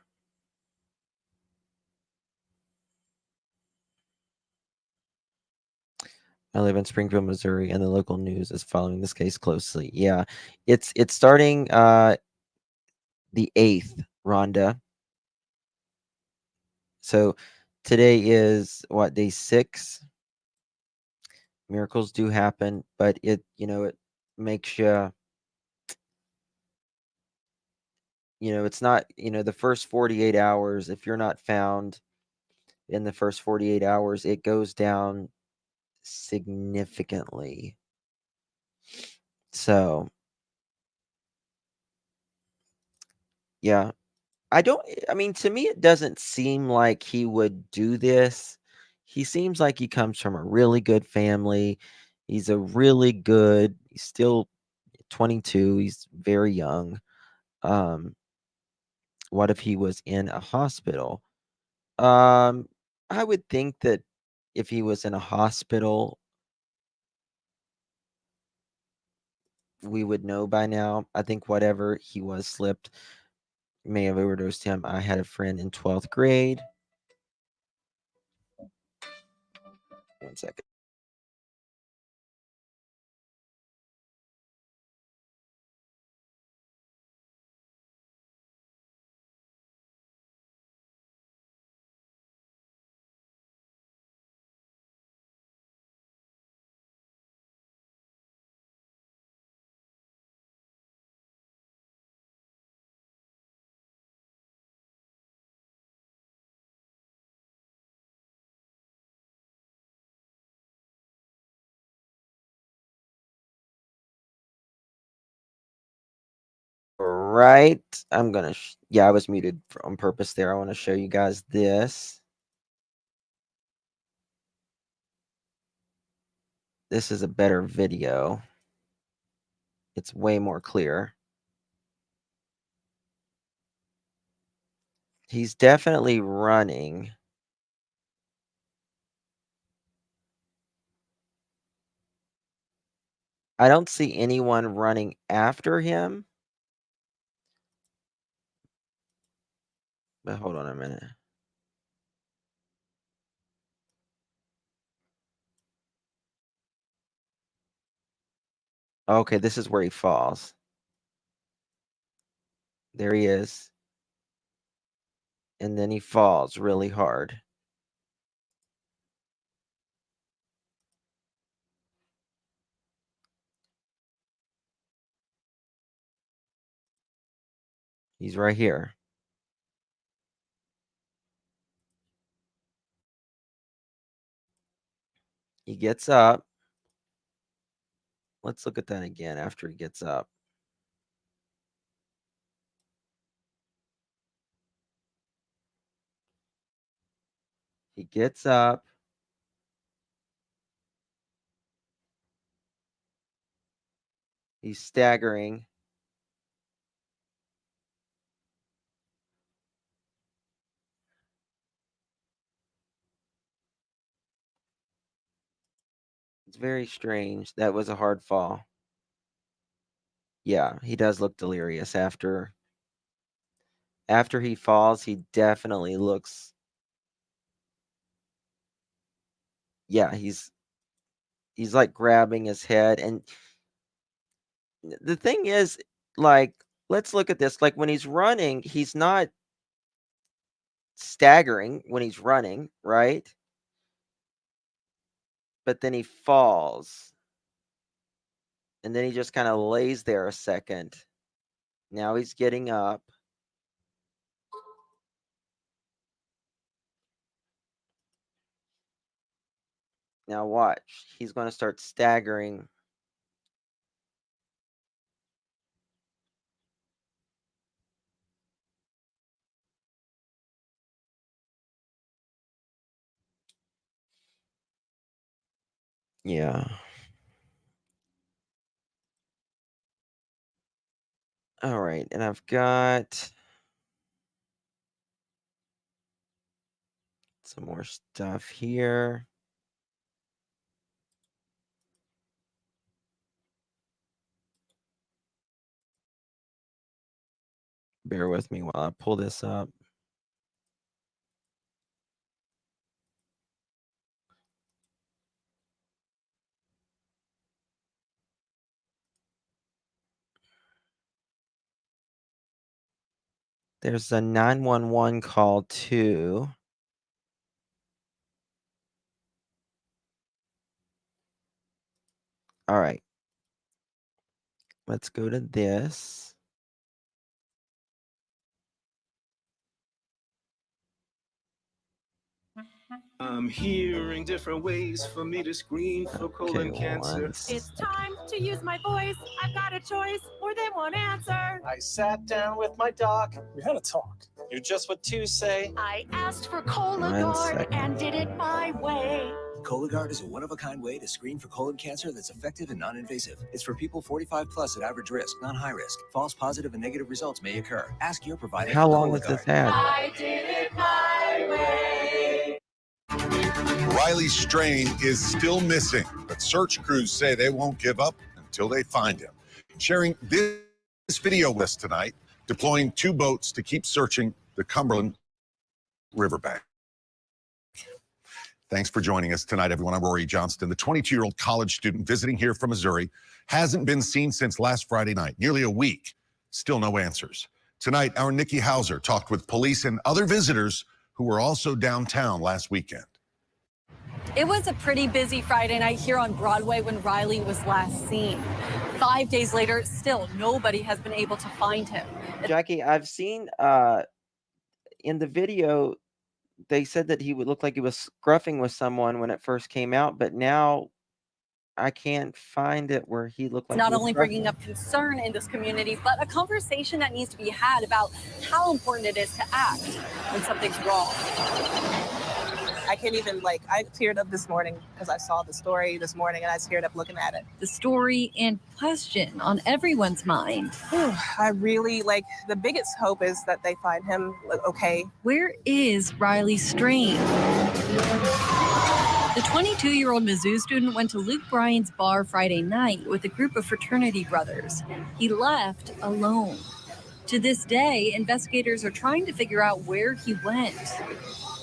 live in Springfield, Missouri, and the local news is following this case closely. Yeah, it's starting the 8th, Rhonda. So today is what, day 6? Miracles do happen, but it makes you, it's not, the first 48 hours, if you're not found in the first 48 hours, it goes down significantly. So, yeah. I mean, to me, it doesn't seem like he would do this. He seems like he comes from a really good family. He's still 22. He's very young. What if he was in a hospital? I would think that if he was in a hospital, we would know by now. I think whatever he was slipped may have overdosed him. I had a friend in 12th grade. 1 second. Right. I'm gonna. Yeah, I was muted on purpose there. I want to show you guys this. This is a better video. It's way more clear. He's definitely running. I don't see anyone running after him. But hold on a minute. Okay, this is where he falls. There he is. And then he falls really hard. He's right here. He gets up. Let's look at that again after he gets up. He gets up. He's staggering. It's very strange. That was a hard fall. Yeah, he does look delirious after he falls. He definitely looks. Yeah, he's like grabbing his head, and the thing is, like, let's look at this. Like, when he's running, he's not staggering when he's running, right? But then he falls. And then he just kind of lays there a second. Now he's getting up. Now watch. He's going to start staggering. Yeah. All right. And I've got some more stuff here. Bear with me while I pull this up. There's a 911 call too. All right. Let's go to this. I'm hearing different ways for me to screen for colon cancer. It's time to use my voice. I've got a choice, more than one answer. I sat down with my doc. We had a talk. You're just what two say. I asked for 1 Cologuard second. and did it my way. Cologuard is a one-of-a-kind way to screen for colon cancer that's effective and non-invasive. It's for people 45 plus at average risk, not high risk. False positive and negative results may occur. Ask your provider. How for long was this Cologuard. ad? I did it my way. Riley Strain is still missing, but search crews say they won't give up until they find him. Sharing this video with us tonight, deploying 2 boats to keep searching the Cumberland riverbank. Thanks for joining us tonight, everyone. I'm Rory Johnston. The 22-year-old college student visiting here from Missouri hasn't been seen since last Friday night, nearly a week. Still no answers. Tonight, our Nikki Hauser talked with police and other visitors who were also downtown last weekend. It was a pretty busy Friday night here on Broadway when Riley was last seen. 5 days later, still nobody has been able to find him. Jackie, I've seen in the video, they said that he would look like he was scruffing with someone when it first came out, but now I can't find it where he looked like It's not he was only scruffing. bringing up concern in this community, but a conversation that needs to be had about how important it is to act when something's wrong. I can't even, I teared up this morning because I saw the story this morning and I teared up looking at it. The story and question on everyone's mind. I really, the biggest hope is that they find him okay. Where is Riley Strain? The 22-year-old Mizzou student went to Luke Bryan's bar Friday night with a group of fraternity brothers. He left alone. To this day, investigators are trying to figure out where he went.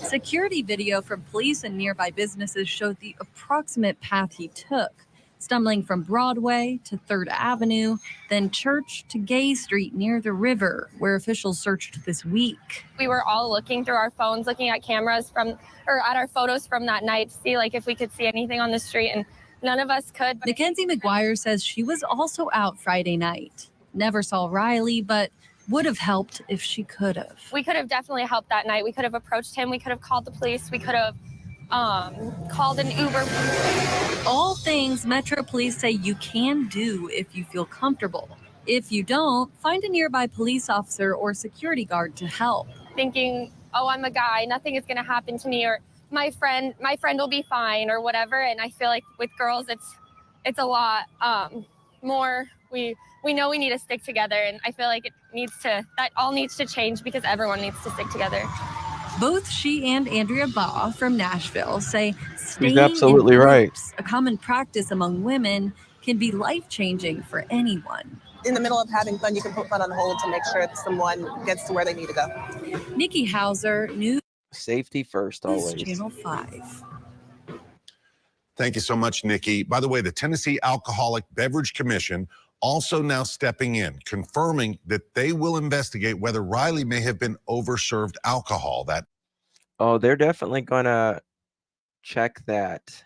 Security video from police and nearby businesses showed the approximate path he took, stumbling from Broadway to 3rd Avenue, then Church to Gay Street near the river, where officials searched this week. We were all looking through our phones, looking at cameras at our photos from that night to see if we could see anything on the street, and none of us could. Mackenzie McGuire says she was also out Friday night. Never saw Riley, but would have helped if she could have. We could have definitely helped that night. We could have approached him. We could have called the police. We could have called an Uber. All things Metro Police say you can do if you feel comfortable. If you don't, find a nearby police officer or security guard to help. Thinking, oh, I'm a guy, nothing is going to happen to me, or my friend will be fine or whatever. And I feel like with girls, it's a lot more. We know we need to stick together, and I feel like that all needs to change because everyone needs to stick together. Both she and Andrea Baugh from Nashville say staying absolutely in right. groups, a common practice among women, can be life-changing for anyone. In the middle of having fun, you can put fun on hold to make sure that someone gets to where they need to go. Nikki Hauser, News Safety first, always. Channel 5. Thank you so much, Nikki. By the way, the Tennessee Alcoholic Beverage Commission also now stepping in, confirming that they will investigate whether Riley may have been overserved alcohol. Oh, they're definitely going to check that.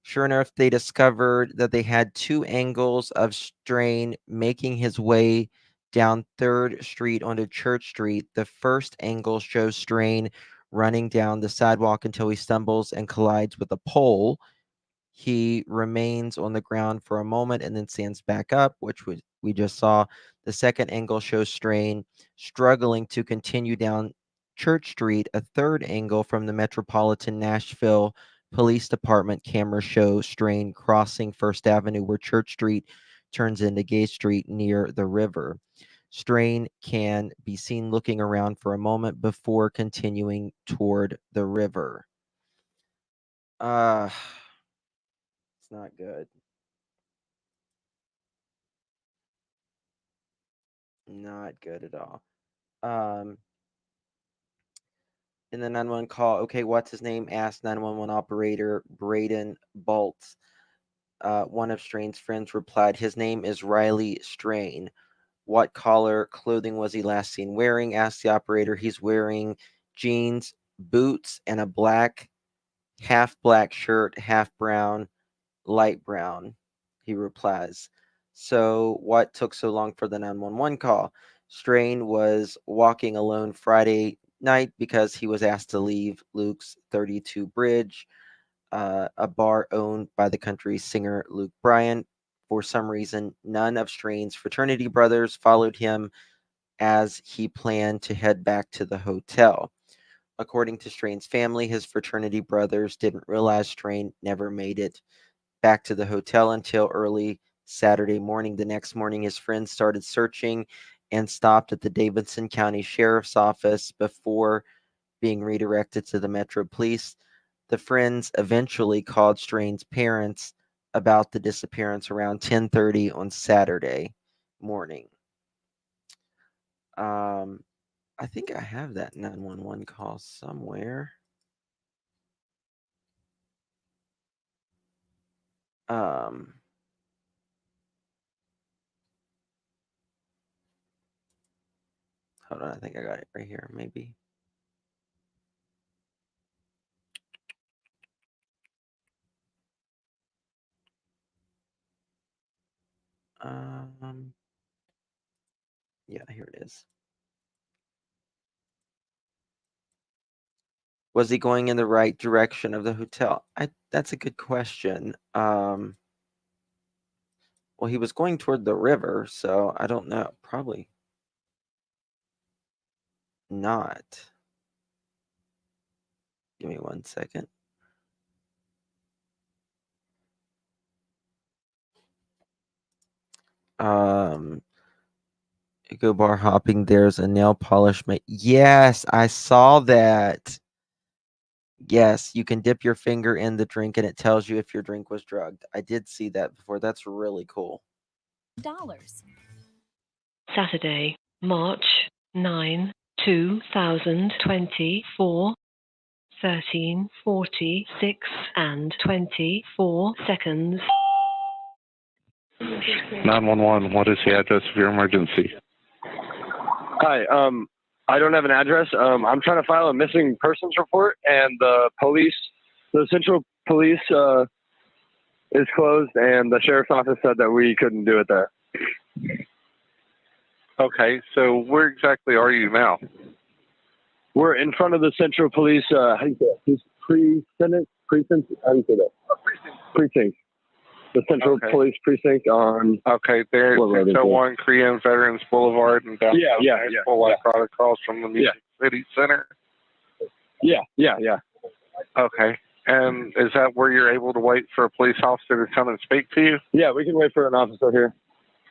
Sure enough, they discovered that they had 2 angles of Strain making his way down 3rd Street onto Church Street. The first angle shows Strain running down the sidewalk until he stumbles and collides with a pole. He remains on the ground for a moment and then stands back up, which we just saw. The second angle shows Strain struggling to continue down Church Street. A third angle from the Metropolitan Nashville Police Department camera shows Strain crossing First Avenue where Church Street turns into Gay Street near the river. Strain can be seen looking around for a moment before continuing toward the river. It's not good. Not good at all. In the 911 call, okay, what's his name? Asked 911 operator Braden Baltz. One of Strain's friends replied, his name is Riley Strain. What color clothing was he last seen wearing? Asked the operator. He's wearing jeans, boots, and a half black shirt, half brown, light brown, he replies. So what took so long for the 911 call? Strain was walking alone Friday night because he was asked to leave Luke's 32 Bridge, a bar owned by the country singer Luke Bryan. For some reason, none of Strain's fraternity brothers followed him as he planned to head back to the hotel. According to Strain's family, his fraternity brothers didn't realize Strain never made it back to the hotel until early Saturday morning. The next morning, his friends started searching and stopped at the Davidson County Sheriff's Office before being redirected to the Metro Police. The friends eventually called Strain's parents about the disappearance around 10:30 on Saturday morning. I think I have that 911 call somewhere. Hold on, I think I got it right here, maybe. Yeah, here it is. Was he going in the right direction of the hotel? That's a good question. Well, he was going toward the river, so I don't know. Probably not. Give me 1 second. Go bar hopping. There's a nail polish. Yes, I saw that. Yes, you can dip your finger in the drink and it tells you if your drink was drugged. I did see that before. That's really cool. Saturday, March 9, 2024, 13:46 and 24 seconds. 911, what is the address of your emergency? Hi, I don't have an address. I'm trying to file a missing persons report, and the Central Police is closed, and the sheriff's office said that we couldn't do it there. Okay, so where exactly are you now? We're in front of the Central Police, how do you say that? Precinct? How do you say that? Precinct. The Central Police Precinct on... Okay, there's 601 Korean Veterans Boulevard and downtown Nashville, right across from the Music City Center. Yeah. Okay. And is that where you're able to wait for a police officer to come and speak to you? Yeah, we can wait for an officer here.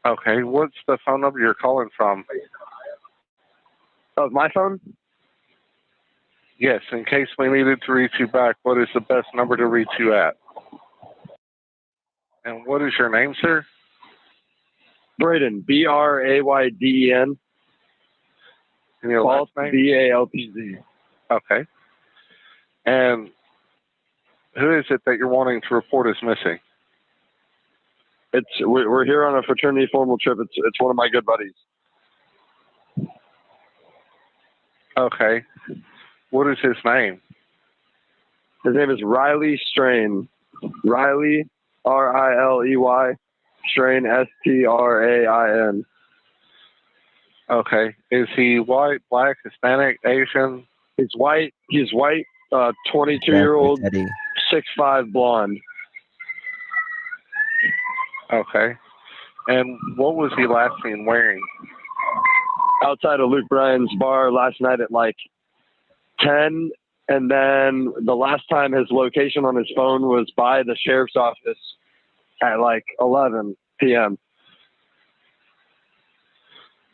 Okay. What's the phone number you're calling from? Of my phone? Yes, in case we needed to reach you back, what is the best number to reach you at? And what is your name, sir? Brayden, Brayden. And your last name? Baltz. Okay. And who is it that you're wanting to report as missing? We're here on a fraternity formal trip. It's one of my good buddies. Okay. What is his name? His name is Riley Strain. Riley, Riley, Strain, Strain. Okay. Is he white, black, Hispanic, Asian? He's white. 22-year-old, Eddie. 6'5", blonde. Okay. And what was he last seen wearing? Outside of Luke Bryan's bar last night at like 10, and then the last time his location on his phone was by the sheriff's office at like 11 p.m.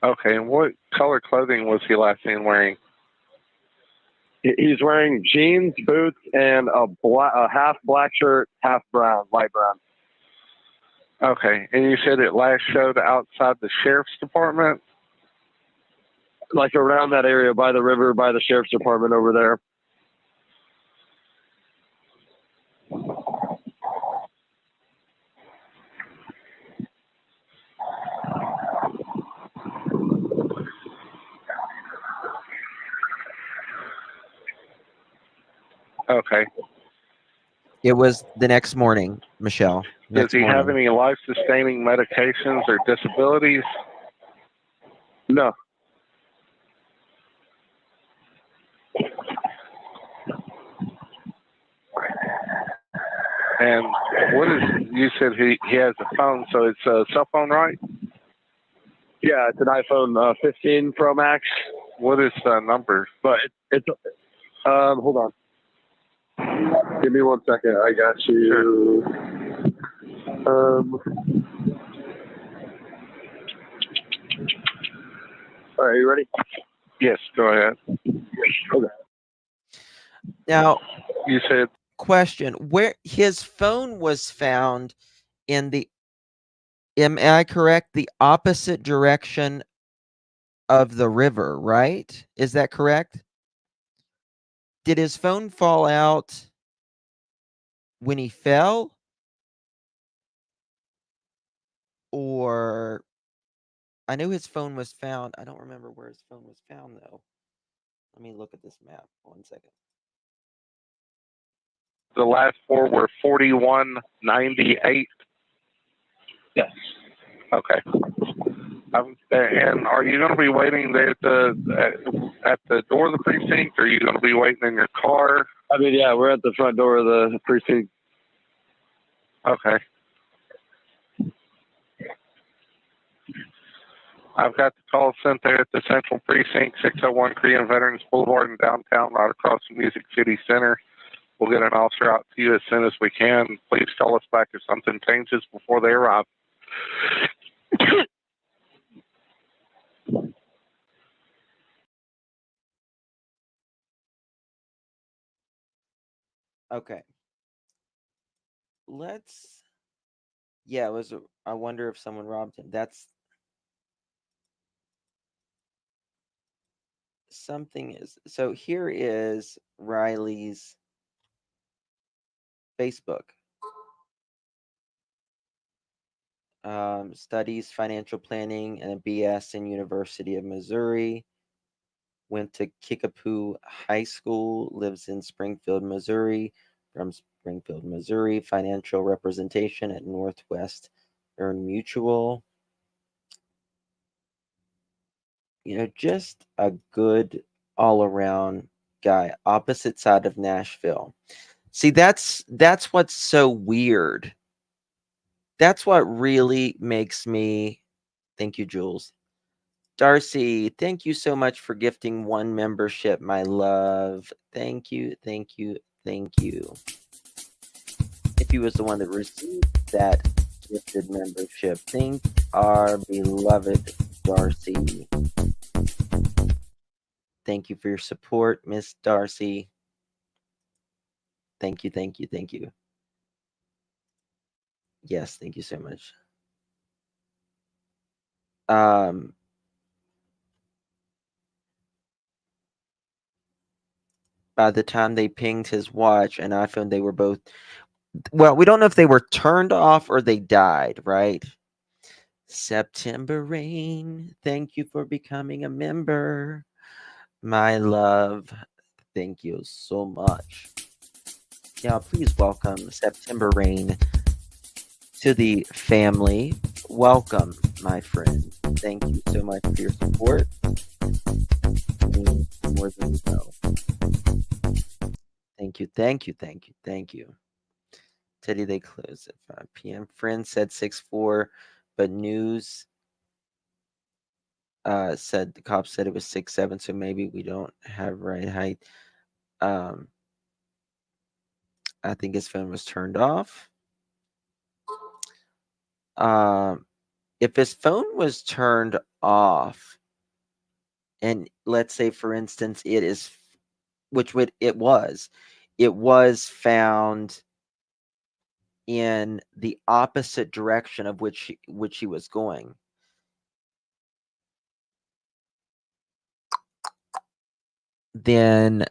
Okay. And what color clothing was he last seen wearing? He's wearing jeans, boots, and a half black shirt, half brown, light brown. Okay. And you said it last showed outside the sheriff's department? Like around that area by the river, by the sheriff's department over there. Okay. It was the next morning, Michelle. Does he have any life-sustaining medications or disabilities? No. And what is, you said he has a phone, so it's a cell phone, right? Yeah, it's an iPhone 15 Pro Max. What is the number? But it's hold on. Give me 1 second. I got you. Sure. All right, you ready? Yes, go ahead. Okay. Now, you said question, where his phone was found in the, am I correct, the opposite direction of the river, right? Is that correct? Did his phone fall out when he fell? Or I knew his phone was found. I don't remember where his phone was found though. Let me look at this map. 1 second. the last four were 4198. Yes. Okay. And are you going to be waiting there at the door of the precinct, or are you going to be waiting in your car? I mean, yeah, we're at the front door of the precinct. Okay. I've got the call sent there at the Central Precinct, 601 Korean Veterans Boulevard in downtown, right across from Music City Center. We'll get an officer out to you as soon as we can. Please call us back if something changes before they arrive. Okay. Yeah, I wonder if someone robbed him. That's something is, so here is Riley's Facebook. Studies financial planning and a BS in University of Missouri. Went to Kickapoo High School, lives in Springfield, Missouri. From Springfield, Missouri, financial representation at Northwest Earn Mutual. Just a good all-around guy, opposite side of Nashville. See, that's what's so weird. That's what really makes me, thank you, Jules. Darcy, thank you so much for gifting 1 membership, my love. Thank you, thank you, thank you. If you was the one that received that gifted membership, thank our beloved Darcy. Thank you for your support, Miss Darcy. Thank you, thank you, thank you. Yes, thank you so much. By the time they pinged his watch and iPhone, they were both, well, we don't know if they were turned off or they died, right? September Rain, thank you for becoming a member, my love. Thank you so much. Yeah, please welcome September Rain to the family. Welcome, my friend. Thank you so much for your support. It means more than you know. Thank you, thank you, thank you, thank you. Teddy, they close at 5 p.m. Friend said 6'4", but news said the cops said it was 6'7", so maybe we don't have right height. I think his phone was turned off. If his phone was turned off, and let's say, for instance, it is, it was found in the opposite direction of which he was going. Then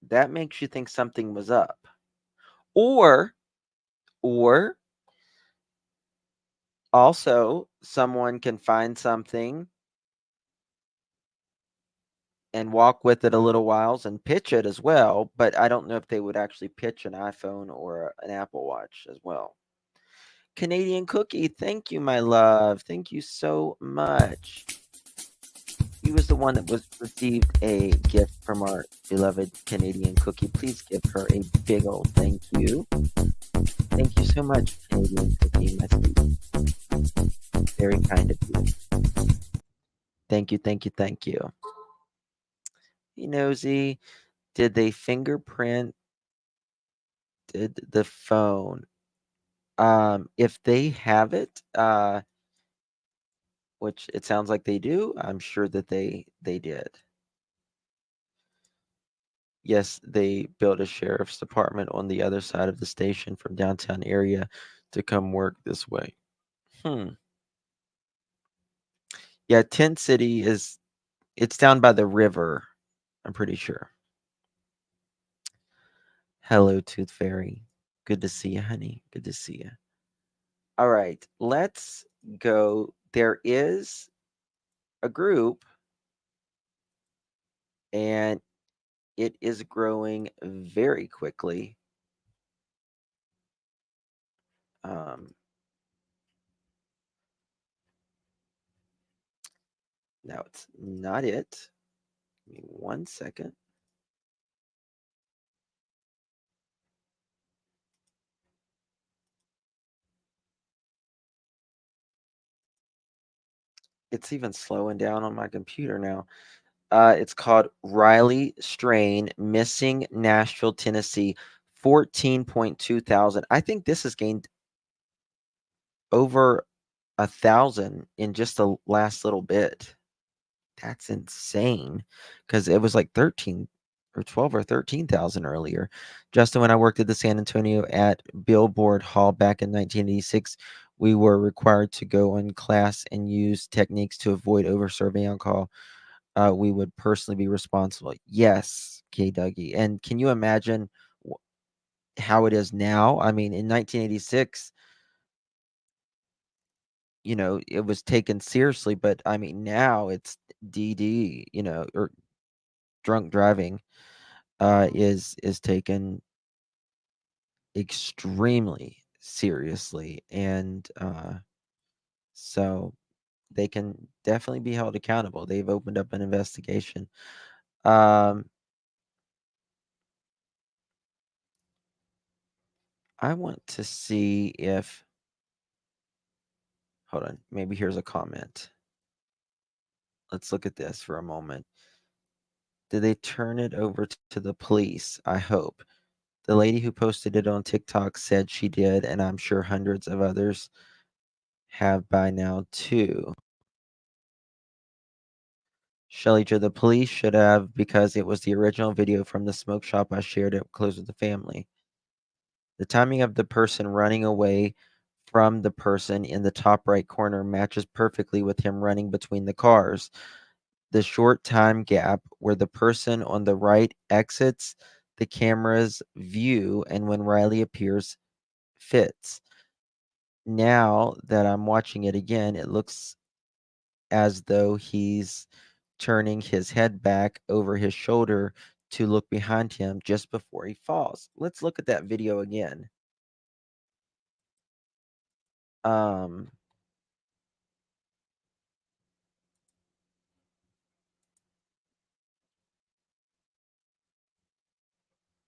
that makes you think something was up. Or also someone can find something and walk with it a little whiles and pitch it as well, but I don't know if they would actually pitch an iPhone or an Apple Watch as well. Canadian Cookie, thank you, my love. Thank you so much. He was the one that received a gift from our beloved Canadian Cookie. Please give her a big old thank you. Thank you so much, Canadian Cookie, my sweet. Very kind of you. Thank you, thank you, thank you. Hey, Nosy, did they fingerprint the phone? If they have it, which it sounds like they do, I'm sure that they did. Yes, they built a sheriff's department on the other side of the station from downtown area to come work this way. Yeah, Tent City it's down by the river, I'm pretty sure. Hello, Tooth Fairy. Good to see you, honey. Good to see you. All right, let's go. There is a group, and it is growing very quickly. Now it's not it. Give me 1 second. It's even slowing down on my computer now. It's called Riley Strain, Missing Nashville, Tennessee, 14.2 thousand. I think this has gained over 1,000 in just the last little bit. That's insane, because it was like 13 or 12 or 13,000 earlier. Justin, when I worked at the San Antonio at Billboard Hall back in 1986, we were required to go in class and use techniques to avoid over-serving alcohol. We would personally be responsible. Yes, K. Dougie. And can you imagine how it is now? I mean, in 1986, it was taken seriously, but I mean, now it's DD, or drunk driving, is taken extremely seriously, and so they can definitely be held accountable. They've opened up an investigation. I want to see if Hold on. Maybe here's a comment. Let's look at this for a moment. Did they turn it over to the police? I hope. The lady who posted it on TikTok said she did, and I'm sure hundreds of others have by now too. Shelly Joe, the police should have, because it was the original video from the smoke shop I shared it close with the family. The timing of the person running away from the person in the top right corner matches perfectly with him running between the cars. The short time gap where the person on the right exits the camera's view and when Riley appears fits. Now that I'm watching it again, it looks as though he's turning his head back over his shoulder to look behind him just before he falls. Let's look at that video again.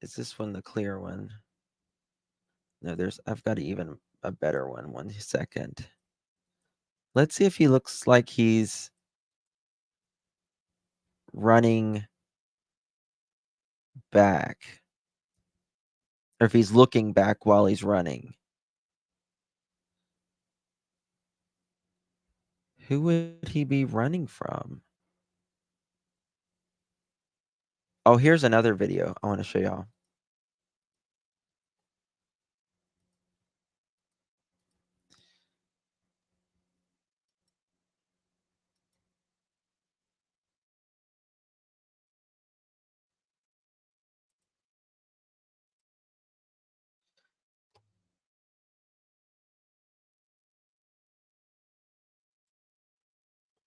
Is this one the clear one? No, I've got even a better one. 1 second. Let's see if he looks like he's running back. Or if he's looking back while he's running. Who would he be running from? Oh, here's another video I want to show y'all.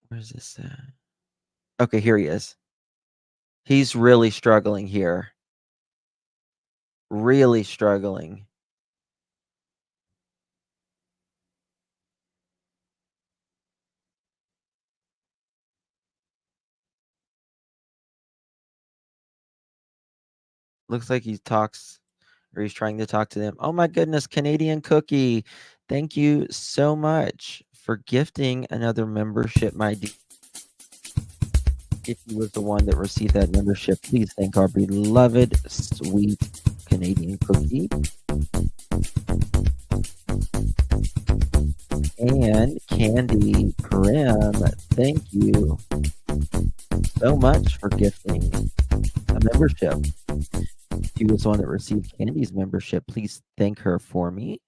Where's this at? Okay, here he is. He's really struggling here. Really struggling. Looks like he talks, or he's trying to talk to them. Oh my goodness, Canadian Cookie. Thank you so much for gifting another membership, my dear. If you was the one that received that membership, please thank our beloved, sweet Canadian Cookie. And Candy Prim, thank you so much for gifting a membership. If you was the one that received Candy's membership, please thank her for me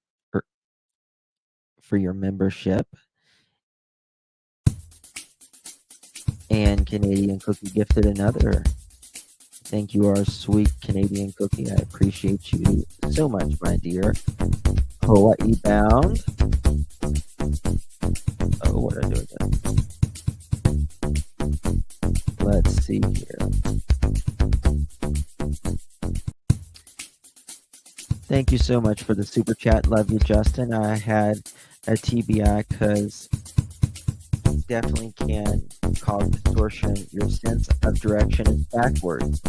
for your membership. And Canadian Cookie gifted another. Thank you, our sweet Canadian Cookie. I appreciate you so much, my dear. Hawaii bound. Oh, what did I do again? Let's see here. Thank you so much for the super chat. Love you, Justin. I had a TBI because definitely can cause distortion. Your sense of direction is backwards.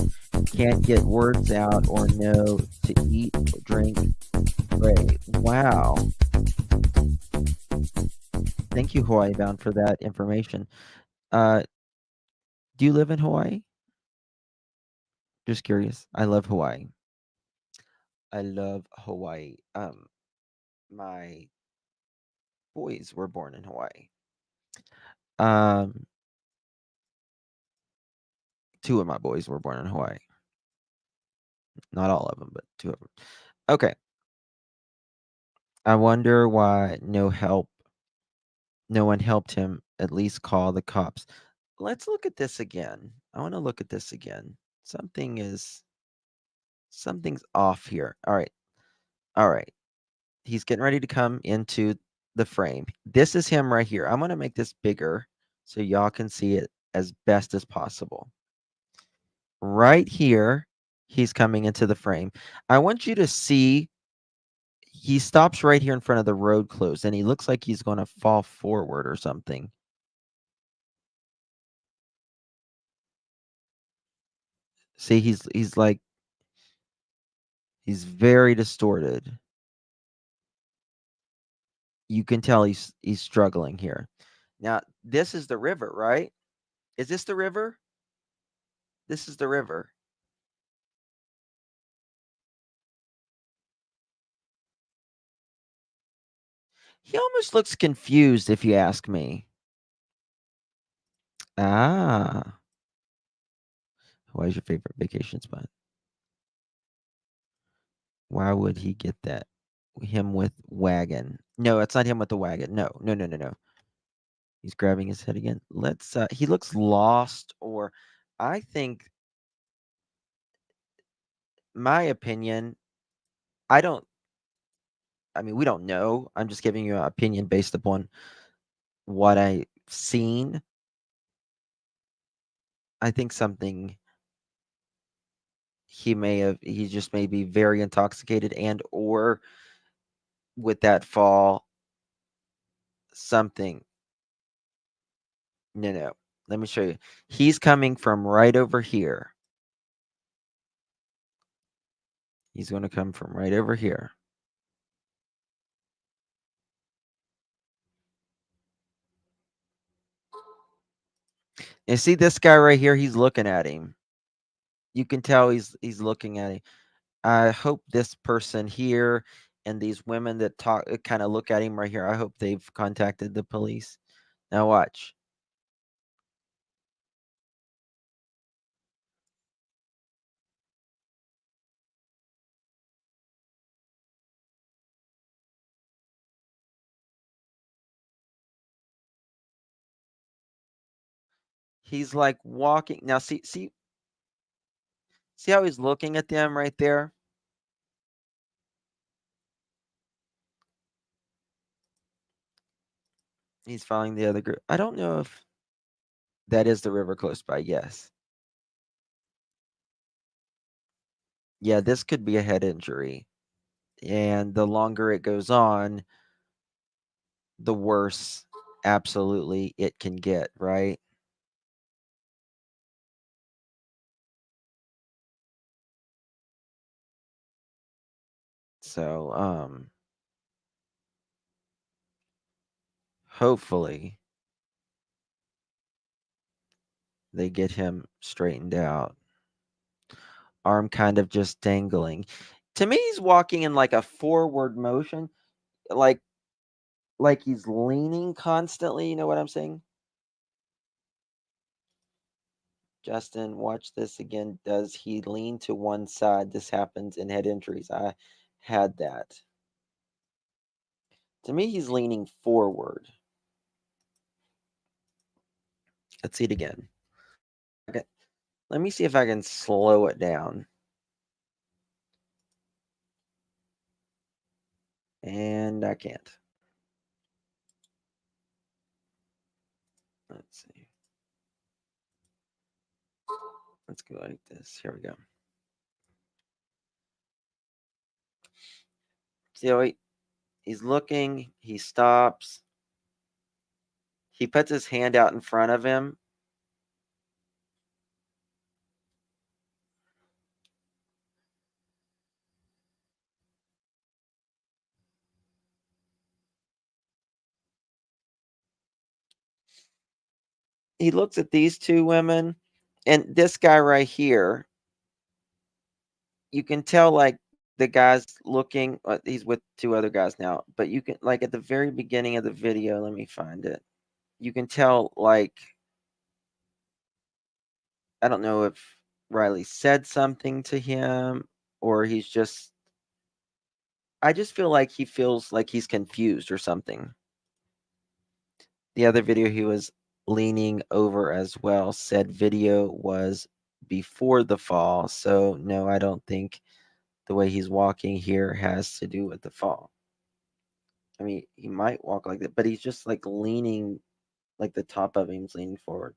Can't get words out or know to eat, drink, pray. Wow. Thank you, Hawaii Bound, for that information. Do you live in Hawaii? Just curious. I love Hawaii. I love Hawaii. My boys were born in Hawaii. 2 of my boys were born in Hawaii. Not all of them, but 2 of them. Okay. I wonder why no one helped him at least call the cops. Let's look at this again. I want to look at this again. Something's off here. All right. He's getting ready to come into the frame. This is him right here. I'm going to make this bigger so y'all can see it as best as possible. Right here, he's coming into the frame. I want you to see he stops right here in front of the road closed, and he looks like he's going to fall forward or something. See, he's very distorted. You can tell he's struggling here. Now, this is the river, right? Is this the river? This is the river. He almost looks confused, if you ask me. Ah. What is your favorite vacation spot? Why would he get that? Him with wagon. No, it's not him with the wagon. No. He's grabbing his head again. Let's he looks lost, or I think, my opinion, I mean, we don't know. I'm just giving you an opinion based upon what I've seen. I think something he just may be very intoxicated, and or with that fall, something. No. Let me show you. He's coming from right over here. He's going to come from right over here. And see this guy right here? He's looking at him. You can tell he's looking at him. I hope this person here and these women that kind of look at him right here, I hope they've contacted the police. Now watch. He's like walking. Now see how he's looking at them right there? He's following the other group. I don't know if that is the river close by. Yes. Yeah, this could be a head injury. And the longer it goes on, the worse absolutely it can get, right? So, hopefully they get him straightened out. Arm kind of just dangling. To me, he's walking in like a forward motion, like he's leaning constantly. You know what I'm saying? Justin, watch this again. Does he lean to one side? This happens in head injuries. I had that. To me, he's leaning forward. Let's see it again. Okay. Let me see if I can slow it down. And I can't. Let's see. Let's go like this. Here we go. See how he's looking, he stops. He puts his hand out in front of him. He looks at these two women and this guy right here. You can tell like the guy's looking, he's with two other guys now, but you can like at the very beginning of the video, let me find it. You can tell like I don't know if Riley said something to him or he's just I just feel like he feels like he's confused or something. The other video he was leaning over as well. Said video was before the fall. So no, I don't think the way he's walking here has to do with the fall. I mean, he might walk like that, but he's just like leaning, like the top of him's leaning forward.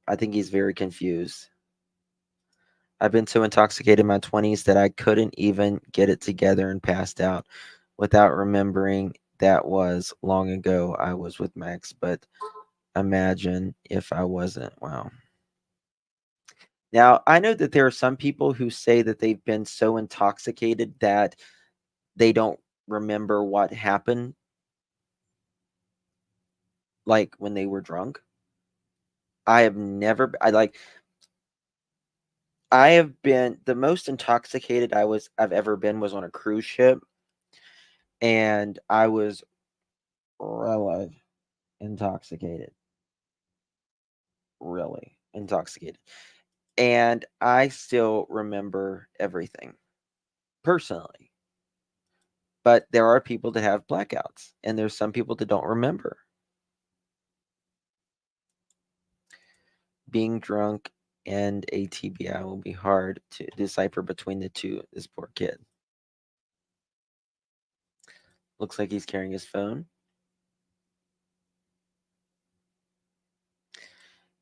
I think he's very confused. I've been so intoxicated in my 20s that I couldn't even get it together and passed out without remembering that was long ago. I was with Max, but imagine if I wasn't. Wow. Now, I know that there are some people who say that they've been so intoxicated that they don't remember what happened, like when they were drunk. I have never, I have been, the most intoxicated I've ever been was on a cruise ship, and I was really intoxicated. Really intoxicated. And I still remember everything personally. But there are people that have blackouts, and there's some people that don't remember. Being drunk and a TBI will be hard to decipher between the two. This poor kid. Looks like he's carrying his phone.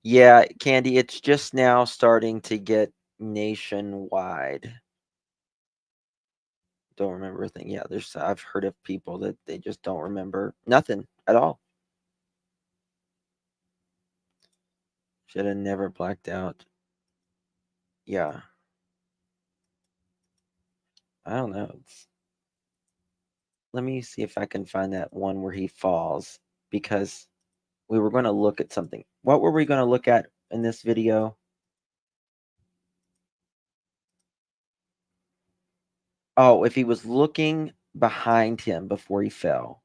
Yeah, Candy, it's just now starting to get nationwide. Don't remember a thing. Yeah, I've heard of people that they just don't remember nothing at all. Should have never blacked out. Yeah. I don't know. Let me see if I can find that one where he falls, because we were going to look at something. What were we going to look at in this video? Oh, if he was looking behind him before he fell.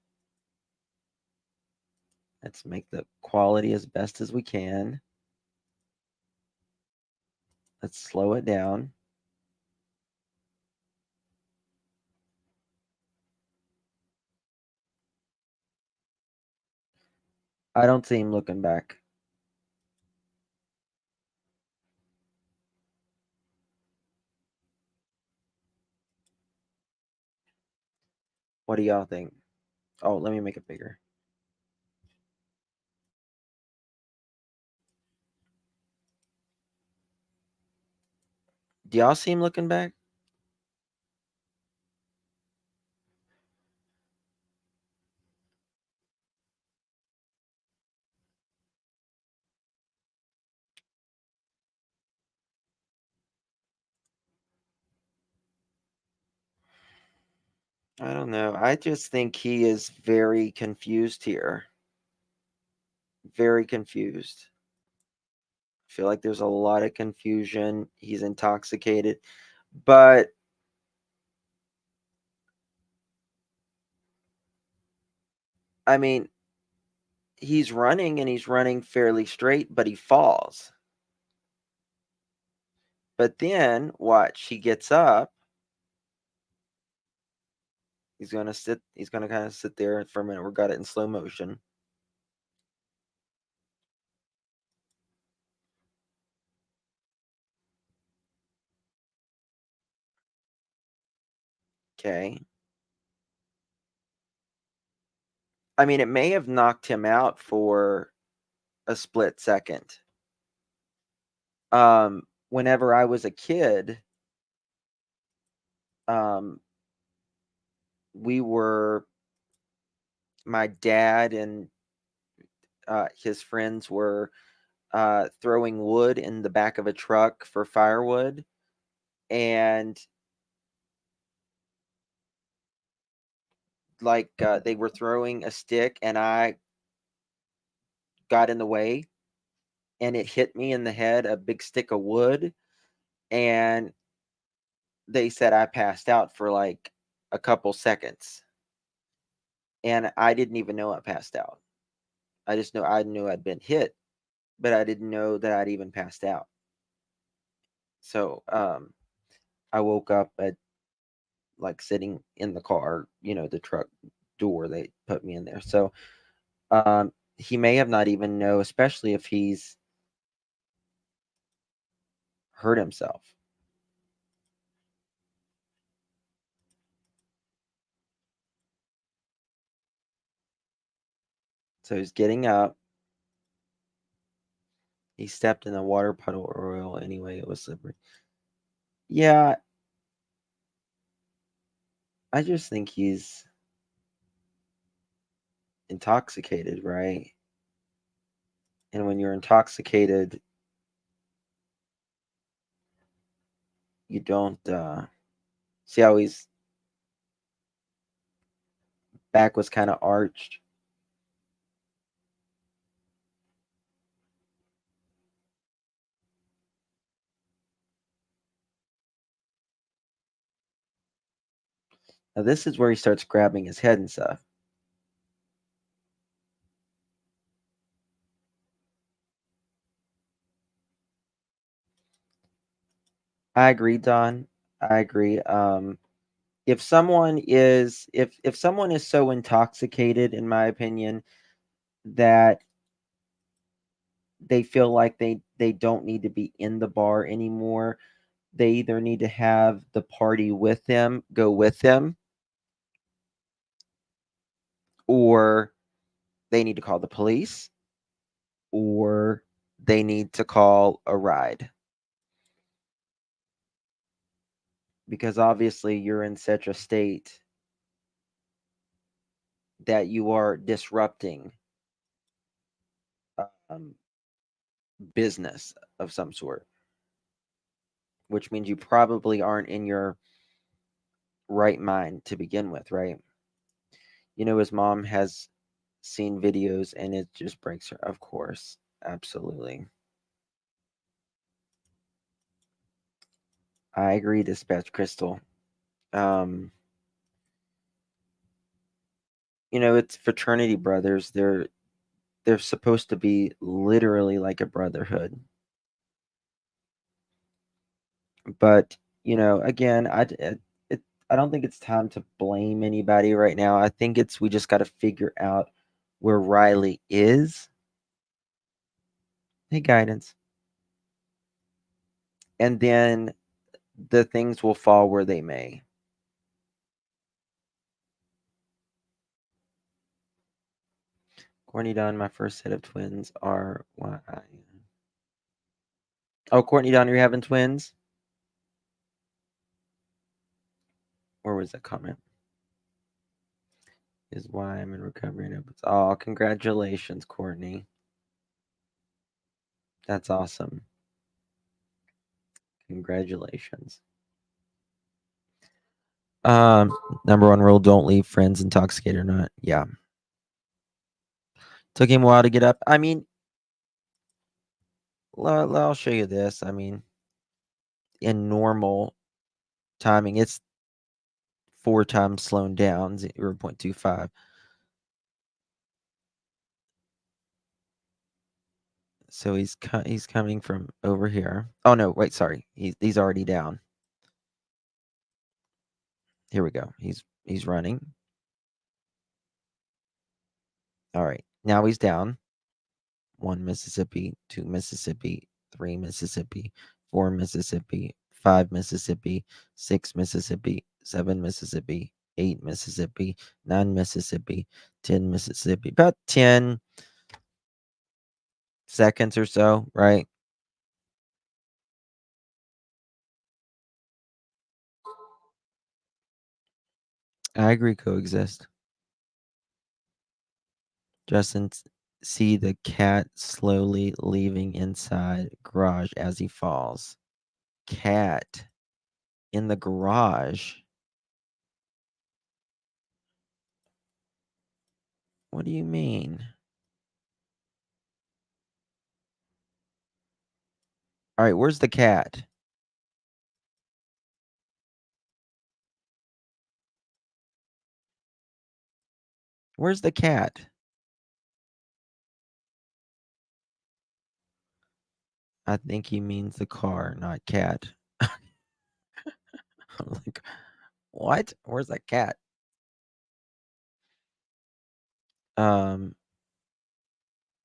Let's make the quality as best as we can. Let's slow it down. I don't see him looking back. What do y'all think? Oh, let me make it bigger. Do y'all see him looking back? I don't know. I just think he is very confused here. Very confused. I feel like there's a lot of confusion. He's intoxicated. But I mean, he's running and he's running fairly straight, but he falls. But then watch, he gets up. He's going to kind of sit there for a minute. We got it in slow motion. Okay. I mean, it may have knocked him out for a split second. Whenever I was a kid, my dad and his friends were throwing wood in the back of a truck for firewood, and they were throwing a stick, and I got in the way, and it hit me in the head, a big stick of wood, and they said I passed out for like a couple seconds, and I didn't even know I passed out. I knew I'd been hit, but I didn't know that I'd even passed out. So I woke up at like sitting in the car, the truck door, they put me in there. So he may have not even know, especially if he's hurt himself. So he's getting up. He stepped in the water puddle oil anyway. It was slippery. Yeah. I just think he's intoxicated, right? And when you're intoxicated, you don't see how he's back was kind of arched. Now this is where he starts grabbing his head and stuff. I agree, Don. I agree. If someone is if someone is so intoxicated, in my opinion, that they feel like they don't need to be in the bar anymore, they either need to have the party with them, go with them, or they need to call the police, or they need to call a ride. Because obviously you're in such a state that you are disrupting business of some sort, which means you probably aren't in your right mind to begin with, right? You know, his mom has seen videos and it just breaks her. Of course, absolutely. I agree, Dispatch Crystal. You know, it's fraternity brothers. They're supposed to be literally like a brotherhood. But, you know, again, I don't think it's time to blame anybody right now. I think we just got to figure out where Riley is. Hey, guidance. And then the things will fall where they may. Courtney Dunn, my first set of twins are why I am. Oh, Courtney Dunn, are you having twins? Where was that comment? Is why I'm in recovery. Oh, congratulations, Courtney. That's awesome. Congratulations. Number one rule: don't leave friends intoxicated or not. Yeah. Took him a while to get up. I mean, I'll show you this. I mean, in normal timing, it's 4 times slowed down, 0.25. So he's coming from over here. Oh no, wait, sorry. He's already down. Here we go. He's running. All right. Now he's down. 1 Mississippi, 2 Mississippi, 3 Mississippi, 4 Mississippi, 5 Mississippi, 6 Mississippi, 7 Mississippi, 8 Mississippi, 9 Mississippi, 10 Mississippi. About 10 seconds or so, right? I agree, coexist. Justin, see the cat slowly leaving inside garage as he falls. Cat in the garage. What do you mean? All right, where's the cat? Where's the cat? I think he means the car, not cat. I'm like, what? Where's that cat?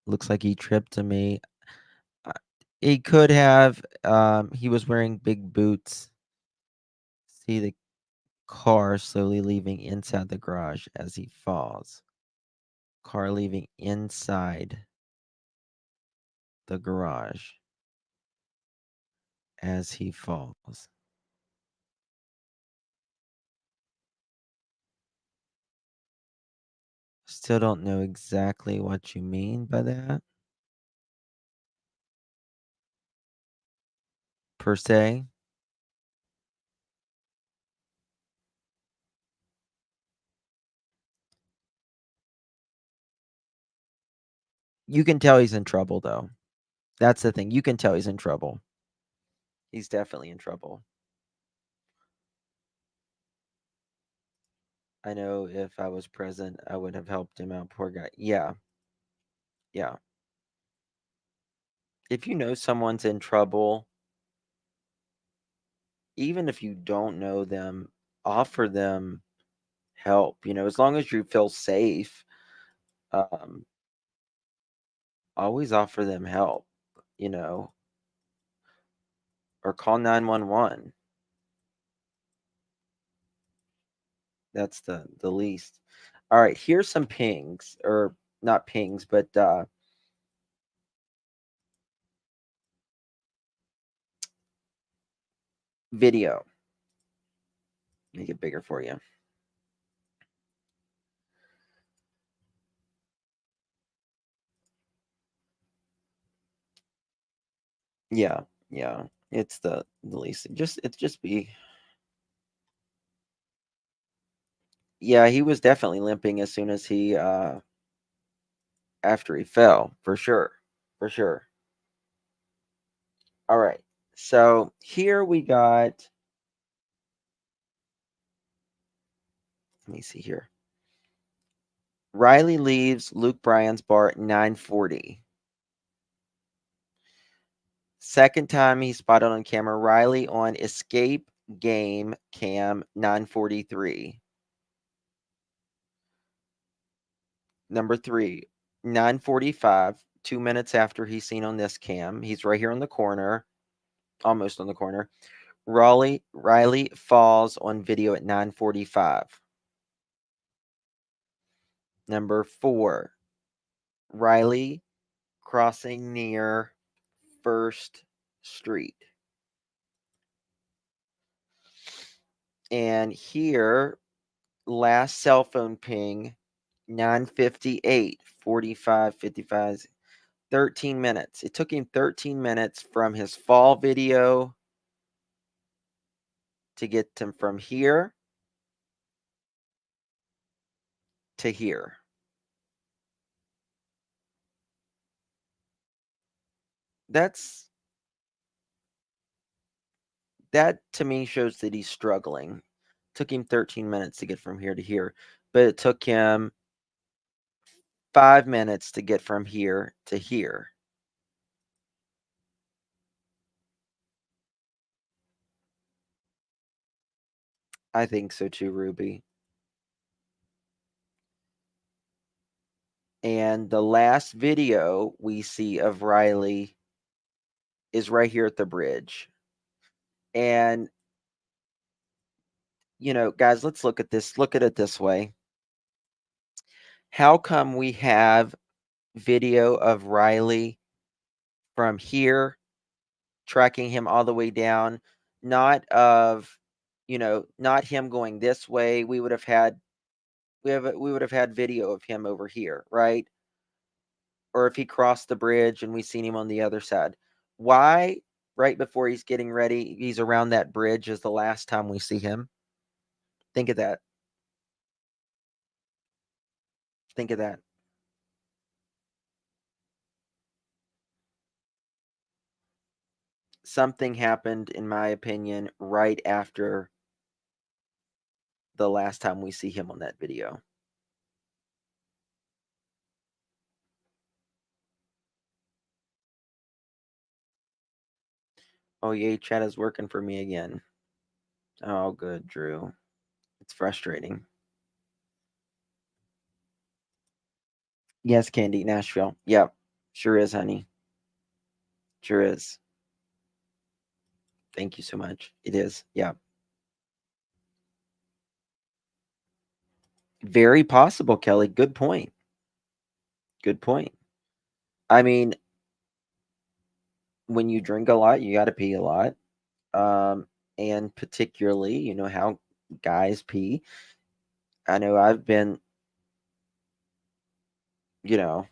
Looks like he tripped to me. He could have. He was wearing big boots. See the car slowly leaving inside the garage as he falls. Car leaving inside the garage as he falls. Still don't know exactly what you mean by that, per se. You can tell he's in trouble, though. That's the thing. You can tell he's in trouble. He's definitely in trouble. I know if I was present, I would have helped him out. Poor guy. Yeah. Yeah. If you know someone's in trouble, even if you don't know them, offer them help. As long as you feel safe, always offer them help, or call 911. That's the least. All right, here's some pings, or not pings, but video. Make it bigger for you. Yeah, it's the least. It's just be. Yeah, he was definitely limping as soon as he after he fell, for sure. All right. So here we got, let me see here. Riley leaves Luke Bryan's bar at 9:40. Second time he spotted on camera, Riley on escape game cam 9:43. Number 3, 9:45, 2 minutes after he's seen on this cam. He's right here on the corner, almost on the corner. Riley falls on video at 9:45. Number 4, Riley crossing near First Street. And here, last cell phone ping, 9:58, 45, 55, 13 minutes. It took him 13 minutes from his fall video to get him from here to here. That to me shows that he's struggling. Took him 13 minutes to get from here to here, but it took him 5 minutes to get from here to here. I think so too, Ruby. And the last video we see of Riley is right here at the bridge. And, guys, let's look at this. Look at it this way. How come we have video of Riley from here, tracking him all the way down, not of, not him going this way? We would have had video of him over here, right? Or if he crossed the bridge and we seen him on the other side. Why right before he's getting ready, he's around that bridge is the last time we see him? Think of that. Think of that. Something happened, in my opinion, right after the last time we see him on that video. Oh, yay, chat is working for me again. Oh, good, Drew. It's frustrating. Yes, Candy, Nashville. Yep, sure is, honey. Sure is. Thank you so much. It is, yeah. Very possible, Kelly. Good point. Good point. I mean, when you drink a lot, you got to pee a lot. And particularly, you know how guys pee. I know I've been, a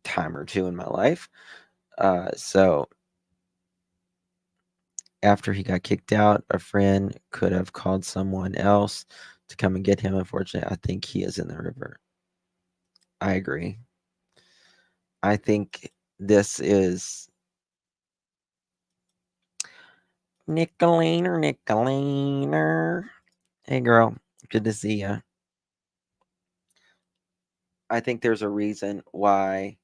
time or two in my life. So after he got kicked out, a friend could have called someone else to come and get him. Unfortunately, I think he is in the river. I agree. I think this is Nicoliner. Hey, girl. Good to see you. I think there's a reason why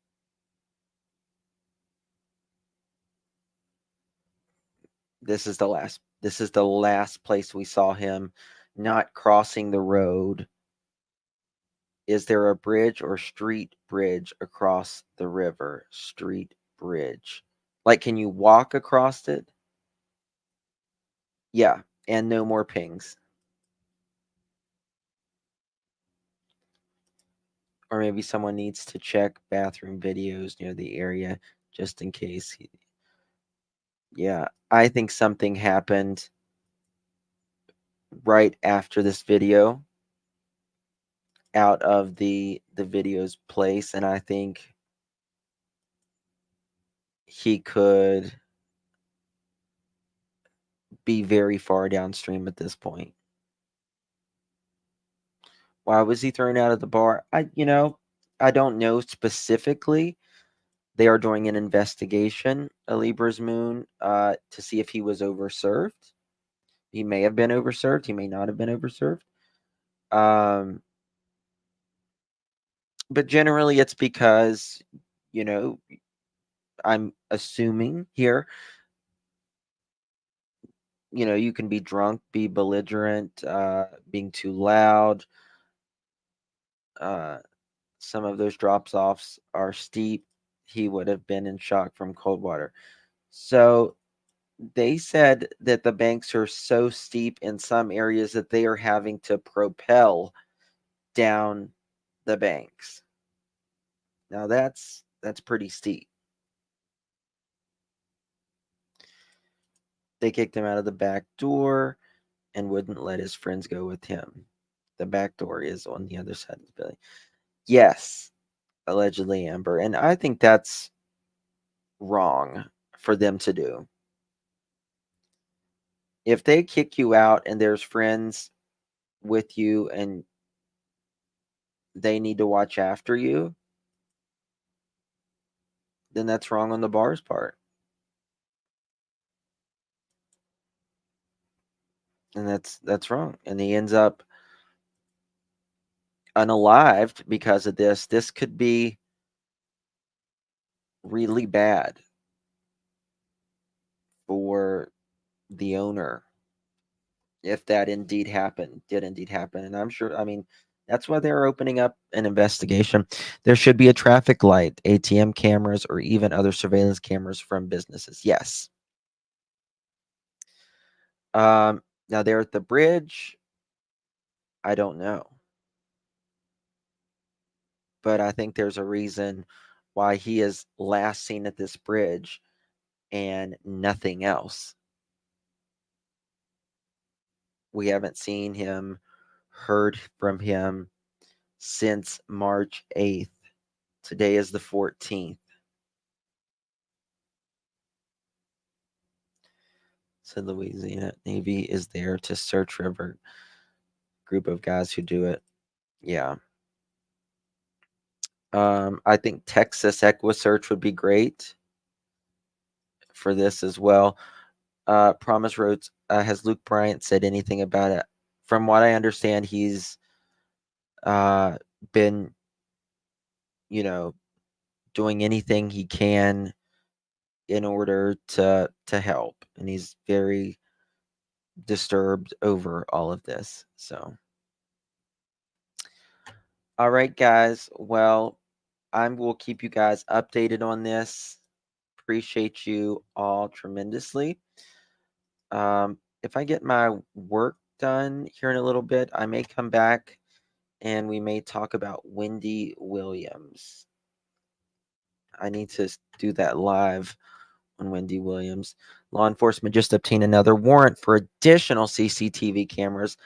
this is the last place we saw him not crossing the road. Is there a bridge or street bridge across the river? Street bridge. Like, can you walk across it? Yeah, and no more pings. Or maybe someone needs to check bathroom videos near the area just in case. Yeah, I think something happened right after this video out of the video's place, and I think he could be very far downstream at this point. Why was he thrown out of the bar? I don't know specifically. They are doing an investigation, a Libra's Moon, to see if he was overserved. He may have been overserved. He may not have been overserved. But generally it's because, I'm assuming here, you can be drunk, be belligerent, being too loud. Some of those drops-offs are steep. He would have been in shock from cold water. So they said that the banks are so steep in some areas that they are having to propel down the banks. Now that's pretty steep. They kicked him out of the back door and wouldn't let his friends go with him. The back door is on the other side of the building. Yes, allegedly, Amber. And I think that's wrong for them to do. If they kick you out and there's friends with you and they need to watch after you, then that's wrong on the bar's part. And that's wrong. And he ends up unalived because of this. This could be really bad for the owner if that did indeed happen. And I'm sure, that's why they're opening up an investigation. There should be a traffic light, ATM cameras, or even other surveillance cameras from businesses. Yes. Now they're at the bridge. I don't know. But I think there's a reason why he is last seen at this bridge and nothing else. We haven't seen him, heard from him since March 8th. Today is the 14th. So Louisiana Navy is there to search river. Group of guys who do it. Yeah. I think Texas EquiSearch would be great for this as well. Promise Roads, has Luke Bryant said anything about it? From what I understand, he's been, doing anything he can in order to help, and he's very disturbed over all of this. So, all right, guys. Well, I will keep you guys updated on this. Appreciate you all tremendously. If I get my work done here in a little bit, I may come back and we may talk about Wendy Williams. I need to do that live on Wendy Williams. Law enforcement just obtained another warrant for additional CCTV cameras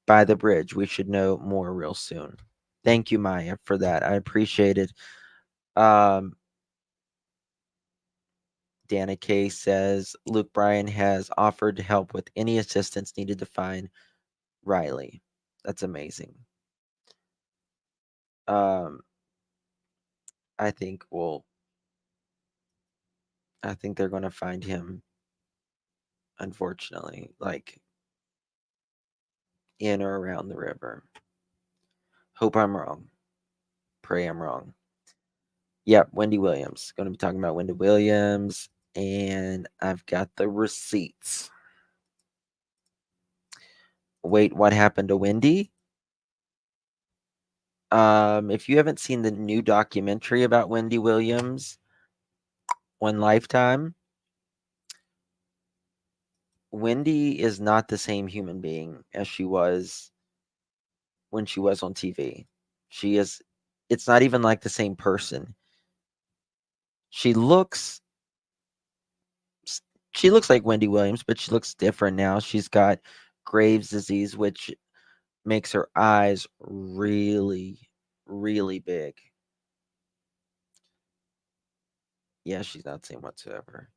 by the bridge. We should know more real soon. Thank you, Maya, for that. I appreciate it. Dana Kay says Luke Bryan has offered to help with any assistance needed to find Riley. That's amazing. I think we'll I think they're going to find him, unfortunately, like in or around the river. Hope I'm wrong. Pray I'm wrong. Yep, Wendy Williams. Going to be talking about Wendy Williams, and I've got the receipts. Wait, what happened to Wendy? If you haven't seen the new documentary about Wendy Williams on Lifetime, Wendy is not the same human being as she was when she was on TV. It's not even like the same person. She looks like Wendy Williams, but she looks different now. She's got Graves' disease, which makes her eyes really, really big. Yeah, she's not the same whatsoever.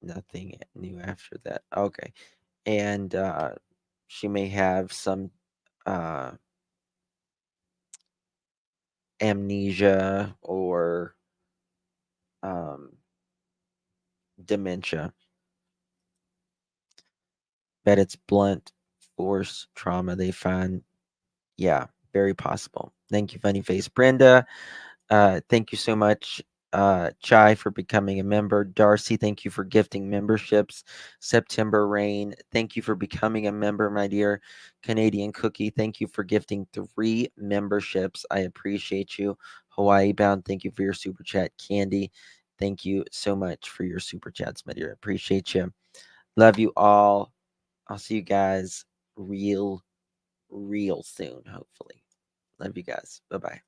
Nothing new after that. Okay. And she may have some amnesia or dementia. Bet it's blunt force trauma they find. Yeah, very possible. Thank you, Funny Face Brenda. Thank you so much, Chai, for becoming a member. Darcy, thank you for gifting memberships. September Rain, thank you for becoming a member, my dear. Canadian Cookie, thank you for gifting 3 memberships. I appreciate you. Hawaii Bound, thank you for your super chat. Candy, thank you so much for your super chats, my dear. Appreciate you. Love you all. I'll see you guys real soon, hopefully. Love you guys. Bye-bye.